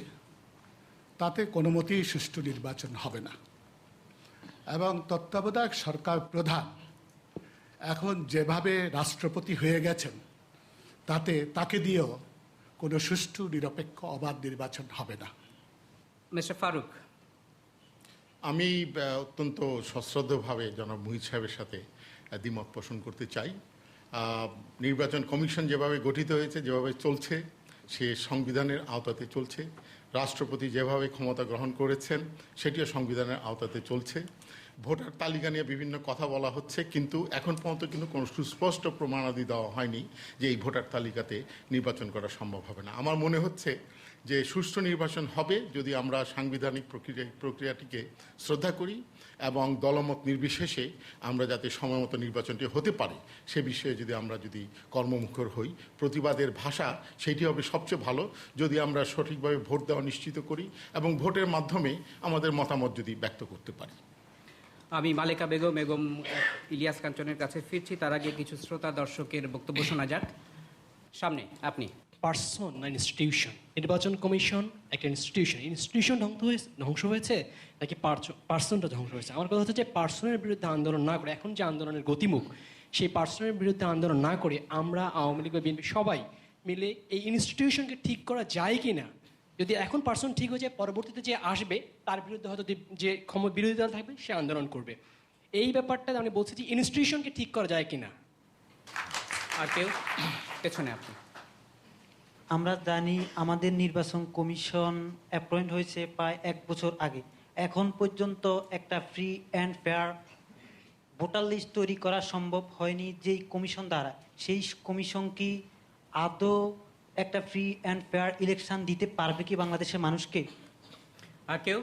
তাতে কোনো মতেই সুষ্ঠু নির্বাচন হবে না। এবং তত্ত্বাবধায়ক সরকার প্রধান এখন যেভাবে রাষ্ট্রপতি হয়ে গেছেন, তাতে তাকে দিয়েও কোনো সুষ্ঠু নিরপেক্ষ অবাধ নির্বাচন হবে না। মিস্টার ফারুক। আমি অত্যন্ত সশ্রদ্ধভাবে জনাব মুহিত সাহেবের সাথে দ্বিমত পোষণ করতে চাই। নির্বাচন কমিশন যেভাবে গঠিত হয়েছে, যেভাবে চলছে, সে সংবিধানের আওতাতে চলছে। রাষ্ট্রপতি যেভাবে ক্ষমতা গ্রহণ করেছেন, সেটিও সংবিধানের আওতাতে চলছে। ভোটার তালিকা নিয়ে বিভিন্ন কথা বলা হচ্ছে, কিন্তু এখন পর্যন্ত কিন্তু কোনো সুস্পষ্ট প্রমাণাদি দেওয়া হয়নি যে এই ভোটার তালিকাতে নির্বাচন করা সম্ভব হবে না। আমার মনে হচ্ছে যে সুষ্ঠু নির্বাচন হবে যদি আমরা সাংবিধানিক প্রক্রিয়াটিকে শ্রদ্ধা করি এবং দলমত নির্বিশেষে আমরা যাতে সময়মতো নির্বাচনটি হতে পারে সে বিষয়ে আমরা যদি কর্মমুখর হই, প্রতিবাদের ভাষা সেটি হবে সবচেয়ে ভালো যদি আমরা সঠিকভাবে ভোট দেওয়া নিশ্চিত করি এবং ভোটের মাধ্যমে আমাদের মতামত যদি ব্যক্ত করতে পারি। আমি মালেকা বেগম এবং ইলিয়াস কাঞ্চনের কাছে ফিরছি। তার আগে কিছু শ্রোতা দর্শকের বক্তব্য শোনা যাক। সামনে আপনি। পার্সন না ইনস্টিটিউশন? নির্বাচন কমিশন একটা ইনস্টিটিউশন ধ্বংস হয়েছে নাকি পার্সনটা ধ্বংস হয়েছে? আমার কথা হচ্ছে যে পার্সনের বিরুদ্ধে আন্দোলন না করে, এখন যে আন্দোলনের গতিমুখ, সেই পার্সনের বিরুদ্ধে আন্দোলন না করে আমরা আওয়ামী লীগ বা বিএনপি সবাই মিলে এই ইনস্টিটিউশনকে ঠিক করা যায় কি না? যদি এখন পার্সন ঠিক হয়ে যায়, পরবর্তীতে যে আসবে তার বিরুদ্ধে হয়তো যে বিরোধী দল থাকবে সে আন্দোলন করবে। এই ব্যাপারটা আমি বলছি যে ইনস্টিটিউশনকে ঠিক করা যায় কিনা। আর কেউ পেছনে আপনি। আমরা জানি আমাদের নির্বাচন কমিশন অ্যাপয়েন্ট হয়েছে প্রায় 1 বছর আগে। এখন পর্যন্ত একটা free and fair voter list তৈরি করা সম্ভব হয়নি যেই কমিশন দ্বারা। সেই কমিশন কি আদৌ একটা ফ্রি অ্যান্ড ফেয়ার ইলেকশন দিতে পারবে কি বাংলাদেশের মানুষকে? আর কেউ?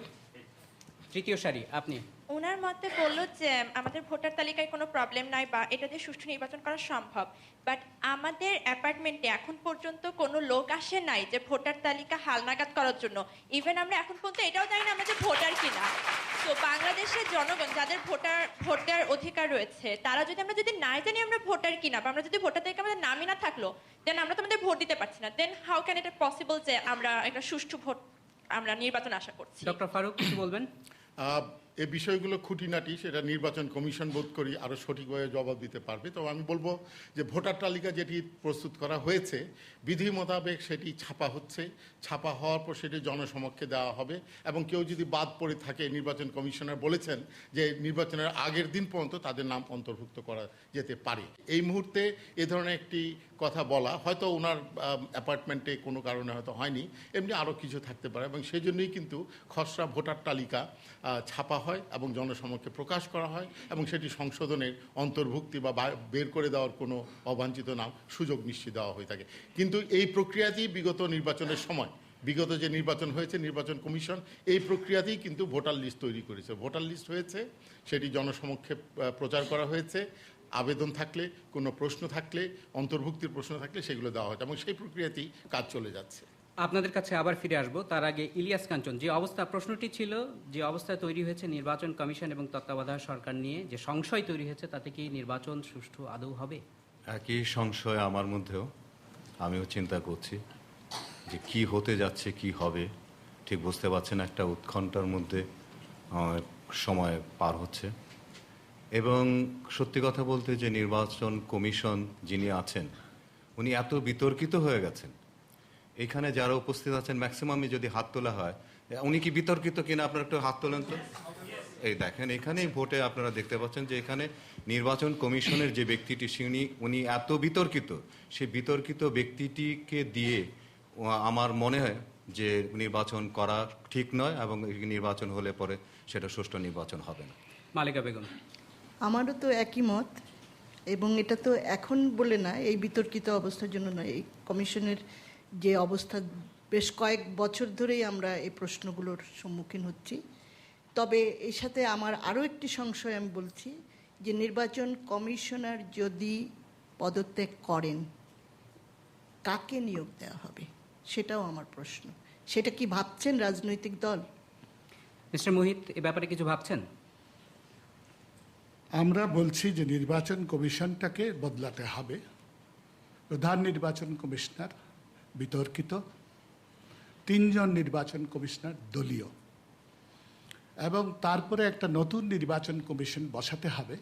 তৃতীয় সারি আপনি। ওনার মতে বলল যে আমাদের ভোটার তালিকায় কোনো প্রবলেম নাই বা এটা দিয়ে সুষ্ঠু নির্বাচন করা সম্ভব, বাট আমাদের অ্যাপার্টমেন্টে এখন পর্যন্ত কোনো লোক আসে নাই যে ভোটার তালিকা হালনাগাদ করার জন্য। ইভেন আমরা এখন পর্যন্ত এটাও জানি না আমরা যে ভোটার কিনা। তো বাংলাদেশের জনগণ যাদের ভোট দেওয়ার অধিকার রয়েছে, তারা আমরা যদি নাই জানি আমরা ভোটার কিনা বা আমরা যদি ভোটার তালিকা আমাদের নামই না থাকলো, দেন আমরা তো আমাদের ভোট দিতে পারছি না। Then how can it possible যে আমরা একটা সুষ্ঠু ভোট আমরা নির্বাচন আশা করছি? ডক্টর ফারুক কিছু বলবেন? এই বিষয়গুলো খুঁটিনাটি সেটা নির্বাচন কমিশন বোধ করি আরও সঠিকভাবে জবাব দিতে পারবে। তবে আমি বলবো যে ভোটার তালিকা যেটি প্রস্তুত করা হয়েছে বিধি মোতাবেক সেটি ছাপা হচ্ছে, ছাপা হওয়ার পর সেটি জনসমক্ষে দেওয়া হবে এবং কেউ যদি বাদ পড়ে থাকে নির্বাচন কমিশনার বলেছেন যে নির্বাচনের আগের দিন পর্যন্ত তাদের নাম অন্তর্ভুক্ত করা যেতে পারে। এই মুহূর্তে এ ধরনের একটি কথা বলা হয়তো ওনার অ্যাপার্টমেন্টে কোনো কারণে হয়তো হয়নি, এমনি আরও কিছু থাকতে পারে এবং সেই জন্যই কিন্তু খসড়া ভোটার তালিকা ছাপা হয় এবং জনসমক্ষে প্রকাশ করা হয় এবং সেটি সংশোধনের অন্তর্ভুক্তি বা বের করে দেওয়ার কোনো অবাঞ্ছিত নাম সুযোগ নিশ্চিত দেওয়া হয়ে থাকে। কিন্তু এই প্রক্রিয়াতেই বিগত নির্বাচনের সময় বিগত যে নির্বাচন হয়েছে নির্বাচন কমিশন এই প্রক্রিয়াতেই কিন্তু ভোটার লিস্ট তৈরি করেছে। ভোটার লিস্ট হয়েছে, সেটি জনসমক্ষে প্রচার করা হয়েছে, আবেদন থাকলে কোনো প্রশ্ন থাকলে অন্তর্ভুক্তির প্রশ্ন থাকলে সেগুলো দেওয়া হয় এবং সেই প্রক্রিয়াতেই কাজ চলে যাচ্ছে। আপনাদের কাছে আবার ফিরে আসবো, তার আগে ইলিয়াস কাঞ্চন, যে অবস্থা প্রশ্নটি ছিল যে অবস্থায় তৈরি হয়েছে নির্বাচন কমিশন এবং তত্ত্বাবধায়ক সরকার নিয়ে যে সংশয় তৈরি হয়েছে তাতে কি নির্বাচন সুষ্ঠু আদৌ হবে? একই সংশয় আমার মধ্যেও, আমিও চিন্তা করছি যে কি হতে যাচ্ছে কি হবে ঠিক বুঝতে পারছেন, একটা উৎকণ্ঠার মধ্যে সময় পার হচ্ছে। এবং সত্যি কথা বলতে যে নির্বাচন কমিশন যিনি আছেন উনি এত বিতর্কিত হয়ে গেছেন, এখানে যারা উপস্থিত আছেন ম্যাক্সিমামই যদি হাত তোলা হয়, উনি কি বিতর্কিত কিনা আপনারা একটু হাত তোলেন তো। এই দেখেন এখানেই ভোটে আপনারা দেখতে পাচ্ছেন যে এখানে নির্বাচন কমিশনের যে ব্যক্তিটি উনি এত বিতর্কিত, সেই বিতর্কিত ব্যক্তিটিকে দিয়ে আমার মনে হয় যে নির্বাচন করা ঠিক নয় এবং নির্বাচন হলে পরে সেটা সুষ্ঠু নির্বাচন হবে না। মালিকা বেগম। আমারও তো একই মত এবং এটা তো এখন বলে না, এই বিতর্কিত অবস্থার জন্য নয়, এই কমিশনের যে অবস্থা বেশ কয়েক বছর ধরেই আমরা এই প্রশ্নগুলোর সম্মুখীন হচ্ছি। তবে এর সাথে আমার আরও একটি সংশয় আমি বলছি যে নির্বাচন কমিশনার যদি পদত্যাগ করেন কাকে নিয়োগ দেওয়া হবে সেটাও আমার প্রশ্ন। সেটা কি ভাবছেন রাজনৈতিক দল? মিস্টার মোহিত, এ ব্যাপারে কিছু ভাবছেন? আমরা বলছি যে নির্বাচন কমিশনটাকে বদলাতে হবে। প্রধান নির্বাচন কমিশনার বিতর্কিত, 3 জন নির্বাচন কমিশনার দলীয়, এবং তারপরে একটা নতুন নির্বাচন কমিশন বসাতে হবে,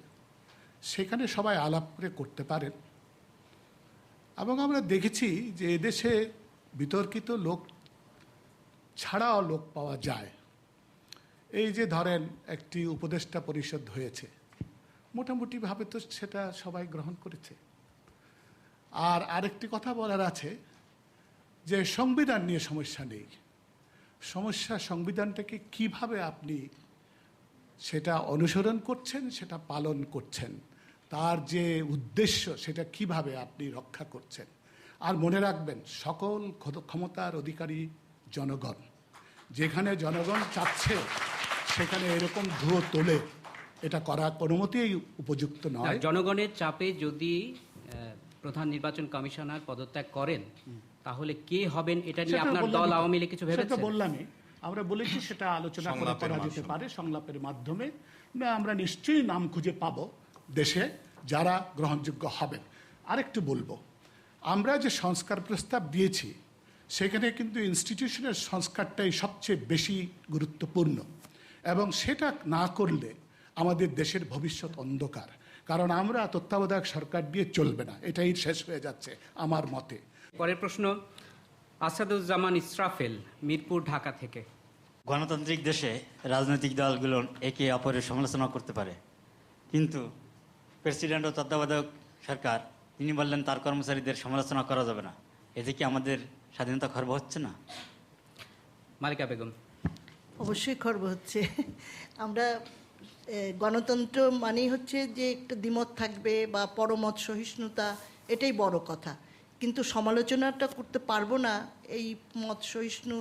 সেখানে সবাই আলাপ করে করতে পারেন। এবং আমরা দেখেছি যে এদেশে বিতর্কিত লোক ছাড়াও লোক পাওয়া যায়। এই যে ধরেন একটি উপদেষ্টা পরিষদ হয়েছে, মোটামুটিভাবে তো সেটা সবাই গ্রহণ করেছে। আর আরেকটি কথা বলার আছে যে সংবিধান নিয়ে সমস্যা নেই, সমস্যা সংবিধানটাকে কিভাবে আপনি সেটা অনুসরণ করছেন, সেটা পালন করছেন, তার যে উদ্দেশ্য সেটা কিভাবে আপনি রক্ষা করছেন। আর মনে রাখবেন সকল ক্ষমতার অধিকারী জনগণ, যেখানে জনগণ চাচ্ছে সেখানে এরকম ধুয়ো তোলে এটা করা কোনো মতেই উপযুক্ত নয়। জনগণের চাপে যদি প্রধান নির্বাচন কমিশনার পদত্যাগ করেন তাহলে কে হবেন এটা নিয়ে আপনার দল আওয়ামী লীগ কিছু ভেবেছে? সেটা বললামই, আমরা বলেছি সেটা আলোচনা করা যেতে পারে সংলাপের মাধ্যমে। আমরা নিশ্চয়ই নাম খুঁজে পাবো দেশে যারা গ্রহণযোগ্য হবেন। আরেকটু বলবো, আমরা যে সংস্কার প্রস্তাব দিয়েছি সেখানে কিন্তু ইনস্টিটিউশনের সংস্কারটাই সবচেয়ে বেশি গুরুত্বপূর্ণ এবং সেটা না করলে আমাদের দেশের ভবিষ্যৎ অন্ধকার। কারণ আমরা তত্ত্বাবধায়ক সরকার দিয়ে চলবে না, এটাই শেষ হয়ে যাচ্ছে আমার মতে। পরের প্রশ্ন আসাদুজ্জামান ইসরাফেল, মিরপুর, ঢাকা থেকে। গণতান্ত্রিক দেশে রাজনৈতিক দলগুলো একে অপরের সমালোচনা করতে পারে, কিন্তু প্রেসিডেন্ট ও তত্ত্বাবধায়ক সরকার তিনি বললেন তার কর্মচারীদের সমালোচনা করা যাবে না। এতে কি আমাদের স্বাধীনতা খর্ব হচ্ছে না? মালিকা বেগম। অবশ্যই খর্ব হচ্ছে। আমরা গণতন্ত্র মানেই হচ্ছে যে একটা দ্বিমত থাকবে বা পরমত সহিষ্ণুতা, এটাই বড় কথা। কিন্তু সমালোচনাটা করতে পারবো না এই মত সহিষ্ণু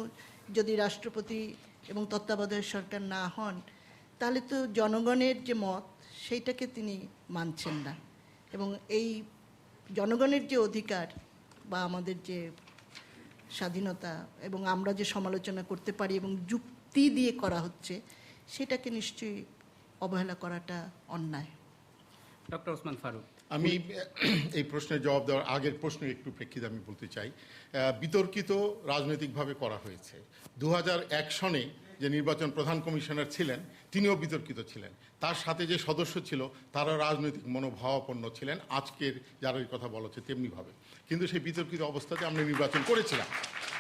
যদি রাষ্ট্রপতি এবং তত্ত্বাবধায়ক সরকার না হন, তাহলে তো জনগণের যে মত সেইটাকে তিনি মানছেন না। এবং এই জনগণের যে অধিকার বা আমাদের যে স্বাধীনতা এবং আমরা যে সমালোচনা করতে পারি এবং যুক্তি দিয়ে করা হচ্ছে, সেটাকে নিশ্চয়ই অবহেলা করাটা অন্যায়। ডক্টর ওসমান ফারুক। আমি এই প্রশ্নের জবাব দেওয়ার আগের প্রশ্নের একটু প্রেক্ষিতে আমি বলতে চাই, বিতর্কিত রাজনৈতিকভাবে করা হয়েছে। 2001 সনে যে নির্বাচন প্রধান কমিশনার ছিলেন তিনিও বিতর্কিত ছিলেন, তার সাথে যে সদস্য ছিল তারা রাজনৈতিক মনোভাবাপন্ন ছিলেন, আজকের যারা এই কথা বলা হচ্ছে তেমনিভাবে। কিন্তু সেই বিতর্কিত অবস্থাতে আমরা নির্বাচন করেছিলাম।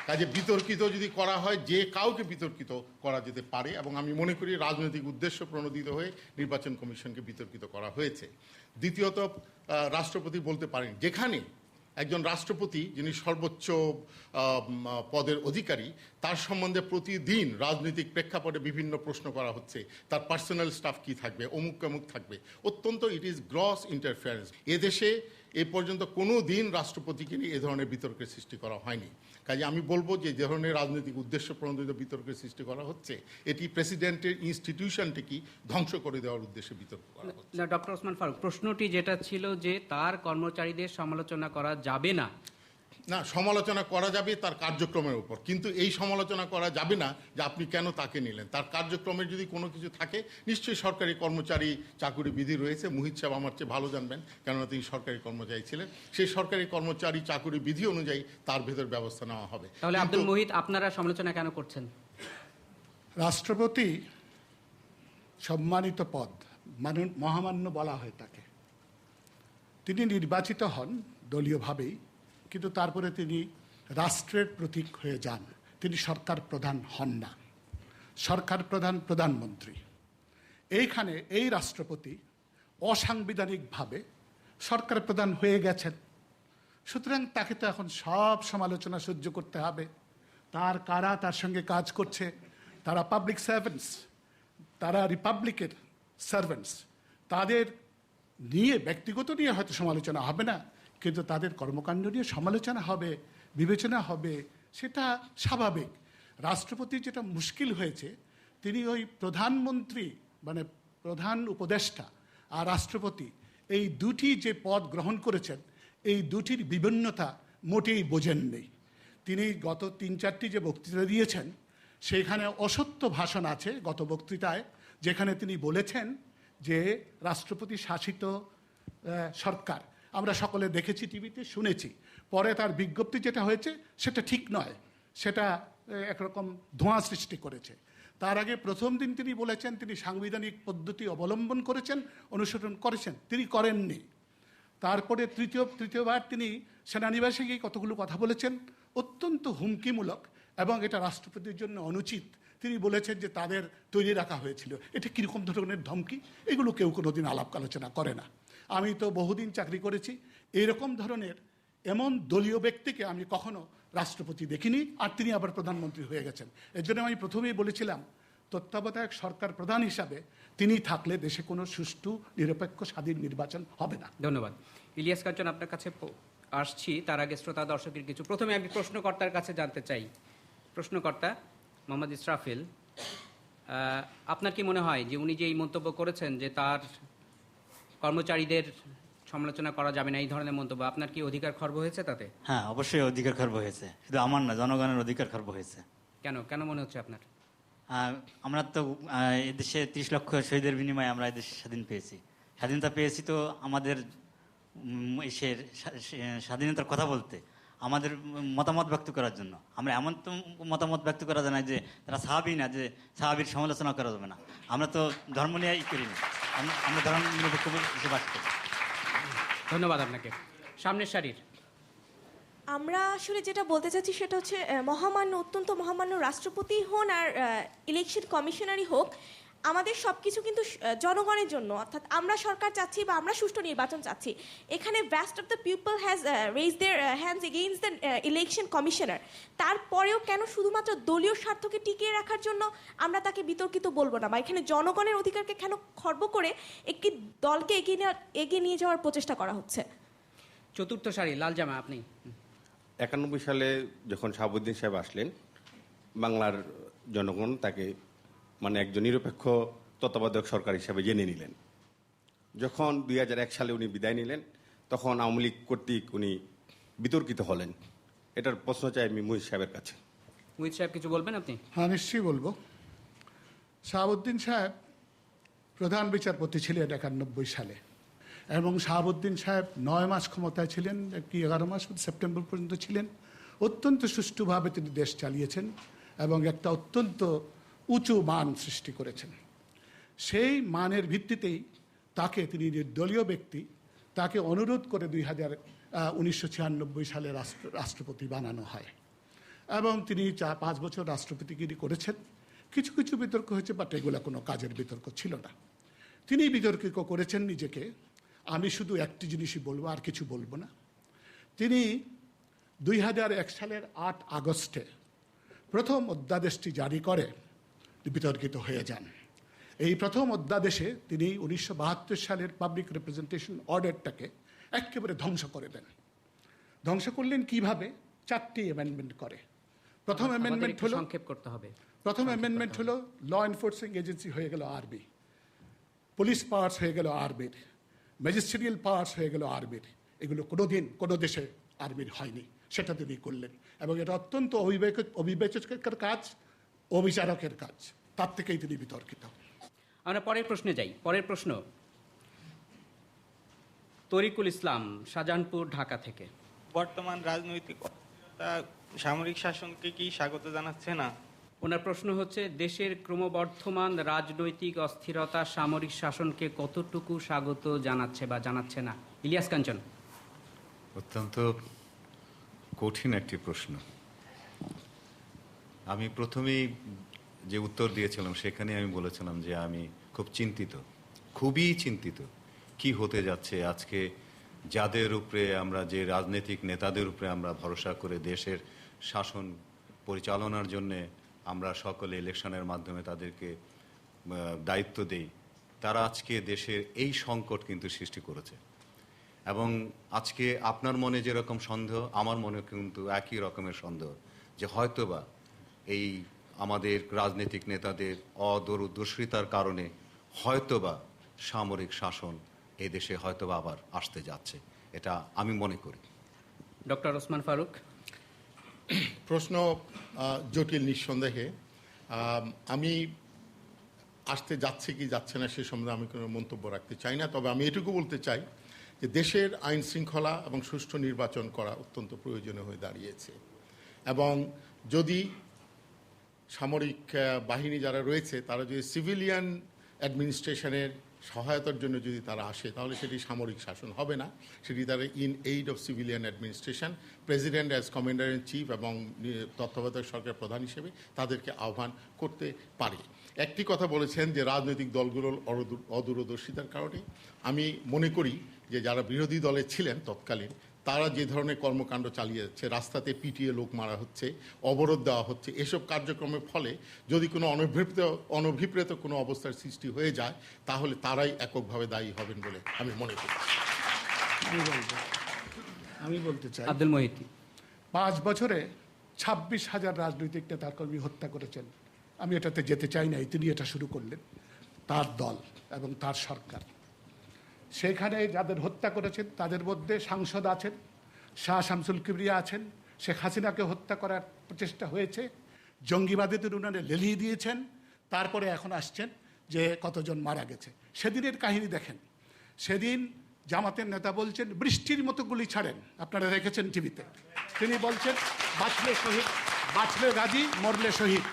কাজে বিতর্কিত যদি করা হয়, যে কাউকে বিতর্কিত করা যেতে পারে, এবং আমি মনে করি রাজনৈতিক উদ্দেশ্য প্রণোদিত হয়ে নির্বাচন কমিশনকে বিতর্কিত করা হয়েছে। দ্বিতীয়ত, রাষ্ট্রপতি বলতে পারেন, যেখানে একজন রাষ্ট্রপতি যিনি সর্বোচ্চ পদের অধিকারী, তার সম্বন্ধে প্রতিদিন রাজনৈতিক প্রেক্ষাপটে বিভিন্ন প্রশ্ন করা হচ্ছে, তার পার্সোনাল স্টাফ কি থাকবে, অমুক অমুক থাকবে, অত্যন্ত ইট ইজ গ্রস ইন্টারফেয়ারেন্স। এদেশে এ পর্যন্ত কোনো দিন রাষ্ট্রপতিকে নিয়ে এ ধরনের বিতর্কের সৃষ্টি করা হয়নি। কাজে আমি বলবো যে ধরনের রাজনৈতিক উদ্দেশ্য প্রণোদিত বিতর্কের সৃষ্টি করা হচ্ছে, এটি প্রেসিডেন্টের ইনস্টিটিউশনটিকে ধ্বংস করে দেওয়ার উদ্দেশ্যে বিতর্ক করা হচ্ছে। না, ডক্টর ওসমান ফারুক, প্রশ্নটি যেটা ছিল যে তার কর্মচারীদের সমালোচনা করা যাবে না। না, সমালোচনা করা যাবে তার কার্যক্রমের উপর, কিন্তু এই সমালোচনা করা যাবে না যে আপনি কেন তাকে নিলেন। তার কার্যক্রমের যদি কোনো কিছু থাকে, নিশ্চয়ই সরকারি কর্মচারী চাকুরি বিধি রয়েছে, মুহিত সাহেব আমার চেয়ে ভালো জানবেন, কেননা তিনি সরকারি কর্মচারী ছিলেন। সেই সরকারি কর্মচারী চাকুরি বিধি অনুযায়ী তার ভেতর ব্যবস্থা নেওয়া হবে। তাহলে আব্দুল মুহিত, আপনারা সমালোচনা কেন করছেন? রাষ্ট্রপতি সম্মানিত পদ, মহামান্য বলা হয় তাকে। তিনি নির্বাচিত হন দলীয়ভাবেই, কিন্তু তারপরে তিনি রাষ্ট্রের প্রতীক হয়ে যান। তিনি সরকার প্রধান হন না, সরকার প্রধান প্রধানমন্ত্রী। এইখানে এই রাষ্ট্রপতি অসাংবিধানিকভাবে সরকার প্রধান হয়ে গেছেন। সুতরাং তাকে তো এখন সব সমালোচনা সহ্য করতে হবে। কারা তার সঙ্গে কাজ করছে, তারা পাবলিক সার্ভেন্টস, তারা রিপাবলিকের সার্ভেন্টস, তাদের নিয়ে ব্যক্তিগত নিয়ে হয়তো সমালোচনা হবে না, কিন্তু তাদের কর্মকাণ্ড নিয়ে সমালোচনা হবে, বিবেচনা হবে, সেটা স্বাভাবিক। রাষ্ট্রপতির যেটা মুশকিল হয়েছে, তিনি ওই প্রধানমন্ত্রী মানে প্রধান উপদেষ্টা আর রাষ্ট্রপতি, এই দুটি যে পদ গ্রহণ করেছেন, এই দুটির বিভিন্নতা মোটেই বোঝেননি। তিনি গত 3-4টি যে বক্তৃতা দিয়েছেন, সেখানে অসত্য ভাষণ আছে গত বক্তৃতায়, যেখানে তিনি বলেছেন যে রাষ্ট্রপতি শাসিত সরকার। আমরা সকলে দেখেছি, টিভিতে শুনেছি। পরে তার বিজ্ঞপ্তি যেটা হয়েছে সেটা ঠিক নয়, সেটা একরকম ধোঁয়া সৃষ্টি করেছে। তার আগে প্রথম দিন তিনি বলেছেন তিনি সাংবিধানিক পদ্ধতি অবলম্বন করেছেন, অনুসরণ করেছেন, তিনি করেননি। তারপরে তৃতীয়বার তিনি সেনানিবাসে গিয়ে কতগুলো কথা বলেছেন, অত্যন্ত হুমকিমূলক, এবং এটা রাষ্ট্রপতির জন্য অনুচিত। তিনি বলেছেন যে তাদের তৈরি রাখা হয়েছিল। এটা কীরকম ধরনের ধমকি, এগুলো কেউ কোনোদিন আলাপ আলোচনা করে না। আমি তো বহুদিন চাকরি করেছি, এরকম ধরনের এমন দলীয় ব্যক্তিকে আমি কখনো রাষ্ট্রপতি দেখিনি, আর তিনি আবার প্রধানমন্ত্রী হয়ে গেছেন। এর জন্য আমি প্রথমেই বলেছিলাম, তত্ত্বাবধায়ক সরকার প্রধান হিসাবে তিনি থাকলে দেশে কোনো সুষ্ঠু, নিরপেক্ষ, স্বাধীন নির্বাচন হবে না। ধন্যবাদ। ইলিয়াস কাঞ্চন, আপনার কাছে আসছি। তার আগে শ্রোতা দর্শকের কিছু, প্রথমে আমি প্রশ্নকর্তার কাছে জানতে চাই। প্রশ্নকর্তা মোহাম্মদ ইসরাফিল, আপনার কি মনে হয় যে উনি যে এই মন্তব্য করেছেন যে তার কর্মচারীদের সমালোচনা করা যাবে না, এই ধরনের মন্তব্য, আপনার কি অধিকার খর্ব হয়েছে তাতে? হ্যাঁ, অবশ্যই অধিকার খর্ব হয়েছে। শুধু আমার না, জনগণের অধিকার খর্ব হয়েছে। কেন মনে হচ্ছে আপনার? আমরা তো এদেশে 30 লক্ষ শহীদের বিনিময়ে আমরা এদেশ স্বাধীন পেয়েছি। স্বাধীনতা পেয়েছি তো আমাদের স্বাধীনতার কথা বলতে, আমাদের মতামত ব্যক্ত করার জন্য। আমরা এমন তো মতামত ব্যক্ত করা যায় না যে তারা সাহাবি না, যে সাহাবির সমালোচনা করা যাবে না। আমরা তো ধর্ম নিয়ে করি না, আমরা ধর্ম নিরপেক্ষ হিসেবে বাস করি। ধন্যবাদ আপনাকে। সামনের সারির। আমরা আসলে যেটা বলতে চাচ্ছি সেটা হচ্ছে অত্যন্ত মহামান্য রাষ্ট্রপতি হন আর ইলেকশন কমিশনারই হোক, আমাদের সব কিছু কিন্তু জনগণের জন্য, অর্থাৎ আমরা সরকার চাচ্ছি বা আমরা সুষ্ঠু নির্বাচন চাচ্ছি। এখানে vast of the people has raise their hands against the election commissioner. তারপরেও কেন শুধুমাত্র দলীয় স্বার্থকে টিকিয়ে রাখার জন্য আমরা তাকে বিতর্কিত বলবো না, বা এখানে জনগণের অধিকারকে কেন খর্ব করে একটি দলকে এগিয়ে নিয়ে যাওয়ার প্রচেষ্টা করা হচ্ছে? চতুর্থ সারি, লাল জামা, আপনি। 91 সালে যখন শাহাবুদ্দিন সাহেব আসলেন, বাংলার জনগণ তাকে মানে একজন নিরপেক্ষ তত্ত্বাবধায়ক সরকার হিসাবে জেনে নিলেন। যখন 2001 সালে উনি বিদায় নিলেন, তখন আওয়ামী লীগ কর্তৃক উনি বিতর্কিত হলেন। এটার প্রশ্ন চাই আমি মুহিত সাহেবের কাছে। মুহিত সাহেব কিছু বলবেন আপনি? হ্যাঁ, নিশ্চয়ই বলবো। শাহাবুদ্দিন সাহেব প্রধান বিচারপতি ছিলেন 91 সালে। এবং শাহাবুদ্দিন সাহেব 9 মাস ক্ষমতায় ছিলেন, কি 11 মাস সেপ্টেম্বর পর্যন্ত ছিলেন। অত্যন্ত সুষ্ঠুভাবে তিনি দেশ চালিয়েছেন এবং একটা অত্যন্ত উঁচু মান সৃষ্টি করেছেন। সেই মানের ভিত্তিতেই তাকে, তিনি নির্দলীয় ব্যক্তি, তাকে অনুরোধ করে 1996 সালে রাষ্ট্রপতি বানানো হয় এবং তিনি 5 বছর রাষ্ট্রপতিগিরি করেছেন। কিছু কিছু বিতর্ক হয়েছে, বাট এগুলো কোনো কাজের বিতর্ক ছিল না। তিনি বিতর্কিত করেছেন নিজেকে। আমি শুধু একটি জিনিসই বলবো, আর কিছু বলবো না। তিনি 2001 সালের 8 আগস্টে প্রথম অধ্যাদেশটি জারি করে বিতর্কিত হয়ে যান। এই প্রথম অধ্যাদেশে তিনি 1972 সালের পাবলিক রিপ্রেজেন্টেশন অর্ডারটাকে একেবারে ধ্বংস করে দেন। ধ্বংস করলেন কিভাবে? 4টি অ্যামেন্ডমেন্ট করে। প্রথম অ্যামেন্ডমেন্ট হলো, সংক্ষেপ করতে হবে। প্রথম অ্যামেন্ডমেন্ট হলো ল এনফোর্সিং এজেন্সি হয়ে গেল আরবি, পুলিশ পাওয়ার্স হয়ে গেল আর্মির, ম্যাজিস্ট্রিয়াল পাওয়ার্স হয়ে গেল আর্মির। এগুলো কোনোদিন কোনো দেশে আর্মির হয়নি, সেটা তিনি করলেন এবং এটা অত্যন্ত অবিবেচকের কাজ, অবিচারকের কাজ। তার থেকেই তিনি বিতর্কিত। আমরা পরের প্রশ্নে যাই। পরের প্রশ্ন তরিকুল ইসলাম, শাহজাহানপুর, ঢাকা থেকে। বর্তমান রাজনৈতিক সামরিক শাসনকে কি স্বাগত জানাচ্ছে না? ওনার প্রশ্ন হচ্ছে, দেশের ক্রমবর্ধমান রাজনৈতিক অস্থিরতা সামরিক শাসনকে কতটুকু স্বাগত জানাচ্ছে বা জানাচ্ছে না? ইলিয়াস কাঞ্চন। অত্যন্ত কঠিন একটি প্রশ্ন। আমি প্রথমেই যে উত্তর দিয়েছিলাম সেখানে আমি বলেছিলাম যে আমি খুব চিন্তিত, খুবই চিন্তিত কি হতে যাচ্ছে। আজকে যাদের উপরে আমরা, যে রাজনৈতিক নেতাদের উপরে আমরা ভরসা করে দেশের শাসন পরিচালনার জন্যে আমরা সকলে ইলেকশনের মাধ্যমে তাদেরকে দায়িত্ব দেই, তারা আজকে দেশের এই সংকট কিন্তু সৃষ্টি করেছে। এবং আজকে আপনার মনে যেরকম সন্দেহ, আমার মনে কিন্তু একই রকমের সন্দেহ যে হয়তোবা এই আমাদের রাজনৈতিক নেতাদের অদূরদর্শিতার কারণে হয়তোবা সামরিক শাসন এই দেশে হয়তোবা আবার আসতে যাচ্ছে, এটা আমি মনে করি। ডক্টর ওসমান ফারুক। প্রশ্ন জটিল নিঃসন্দেহে। আমি আসতে যাচ্ছে কি যাচ্ছে না সে সম্বন্ধে আমি কোনো মন্তব্য রাখতে চাই না। তবে আমি এটুকু বলতে চাই যে দেশের আইন শৃঙ্খলা এবং সুষ্ঠু নির্বাচন করা অত্যন্ত প্রয়োজনীয় হয়ে দাঁড়িয়েছে এবং যদি সামরিক বাহিনী যারা রয়েছে তারা যদি সিভিলিয়ান অ্যাডমিনিস্ট্রেশনের সহায়তার জন্য যদি তারা আসে, তাহলে সেটি সামরিক শাসন হবে না, সেটি তারা in aid of civilian administration, president as commander in chief এবং তত্ত্বাবধায়ক সরকার প্রধান হিসেবে তাদেরকে আহ্বান করতে পারে। একটি কথা বলেছেন যে রাজনৈতিক দলগুলোর অদূরদর্শিতার কারণে। আমি মনে করি যে যারা বিরোধী দলে ছিলেন তৎকালীন, তারা যে ধরনের কর্মকাণ্ড চালিয়ে যাচ্ছে, রাস্তাতে পিটিয়ে লোক মারা হচ্ছে, অবরোধ দেওয়া হচ্ছে, এসব কার্যক্রমের ফলে যদি কোনো অনভিপ্রেত কোনো অবস্থার সৃষ্টি হয়ে যায়, তাহলে তারাই এককভাবে দায়ী হবেন বলে আমি মনে করি। আমি বলতে চাই, আব্দুল মহিউদ্দিন, 5 বছরে 26,000 রাজনৈতিক নেতাকর্মী হত্যা করেছেন। আমি এটাতে যেতে চাই না, তিনি এটা শুরু করলেন, তার দল এবং তার সরকার। সেখানে যাদের হত্যা করেছেন তাদের মধ্যে সাংসদ আছেন, শাহ শামসুল কিবরিয়া আছেন, শেখ হাসিনাকে হত্যা করার প্রচেষ্টা হয়েছে, জঙ্গিবাদীদের উনারে লেলিয়ে দিয়েছেন, তারপরে এখন আসছেন যে কতজন মারা গেছে। সেদিনের কাহিনী দেখেন। সেদিন জামাতের নেতা বলছেন বৃষ্টির মতো গুলি ছাড়েন, আপনারা রেখেছেন টিভিতে। তিনি বলছেন বাঁচলে শহীদ, বাঁচলে গাজী, মরলে শহীদ।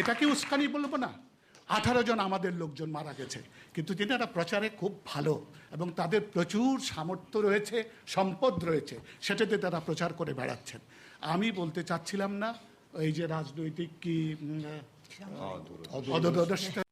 এটা কি উস্কানি বলবো না? 18 জন আমাদের লোকজন মারা গেছে, কিন্তু তিনারা প্রচারে খুব ভালো এবং তাদের প্রচুর সামর্থ্য রয়েছে, সম্পদ রয়েছে, সেটাতে তারা প্রচার করে বেড়াচ্ছেন। আমি বলতে চাচ্ছিলাম না এই যে রাজনৈতিক কি অদূরদর্শিতা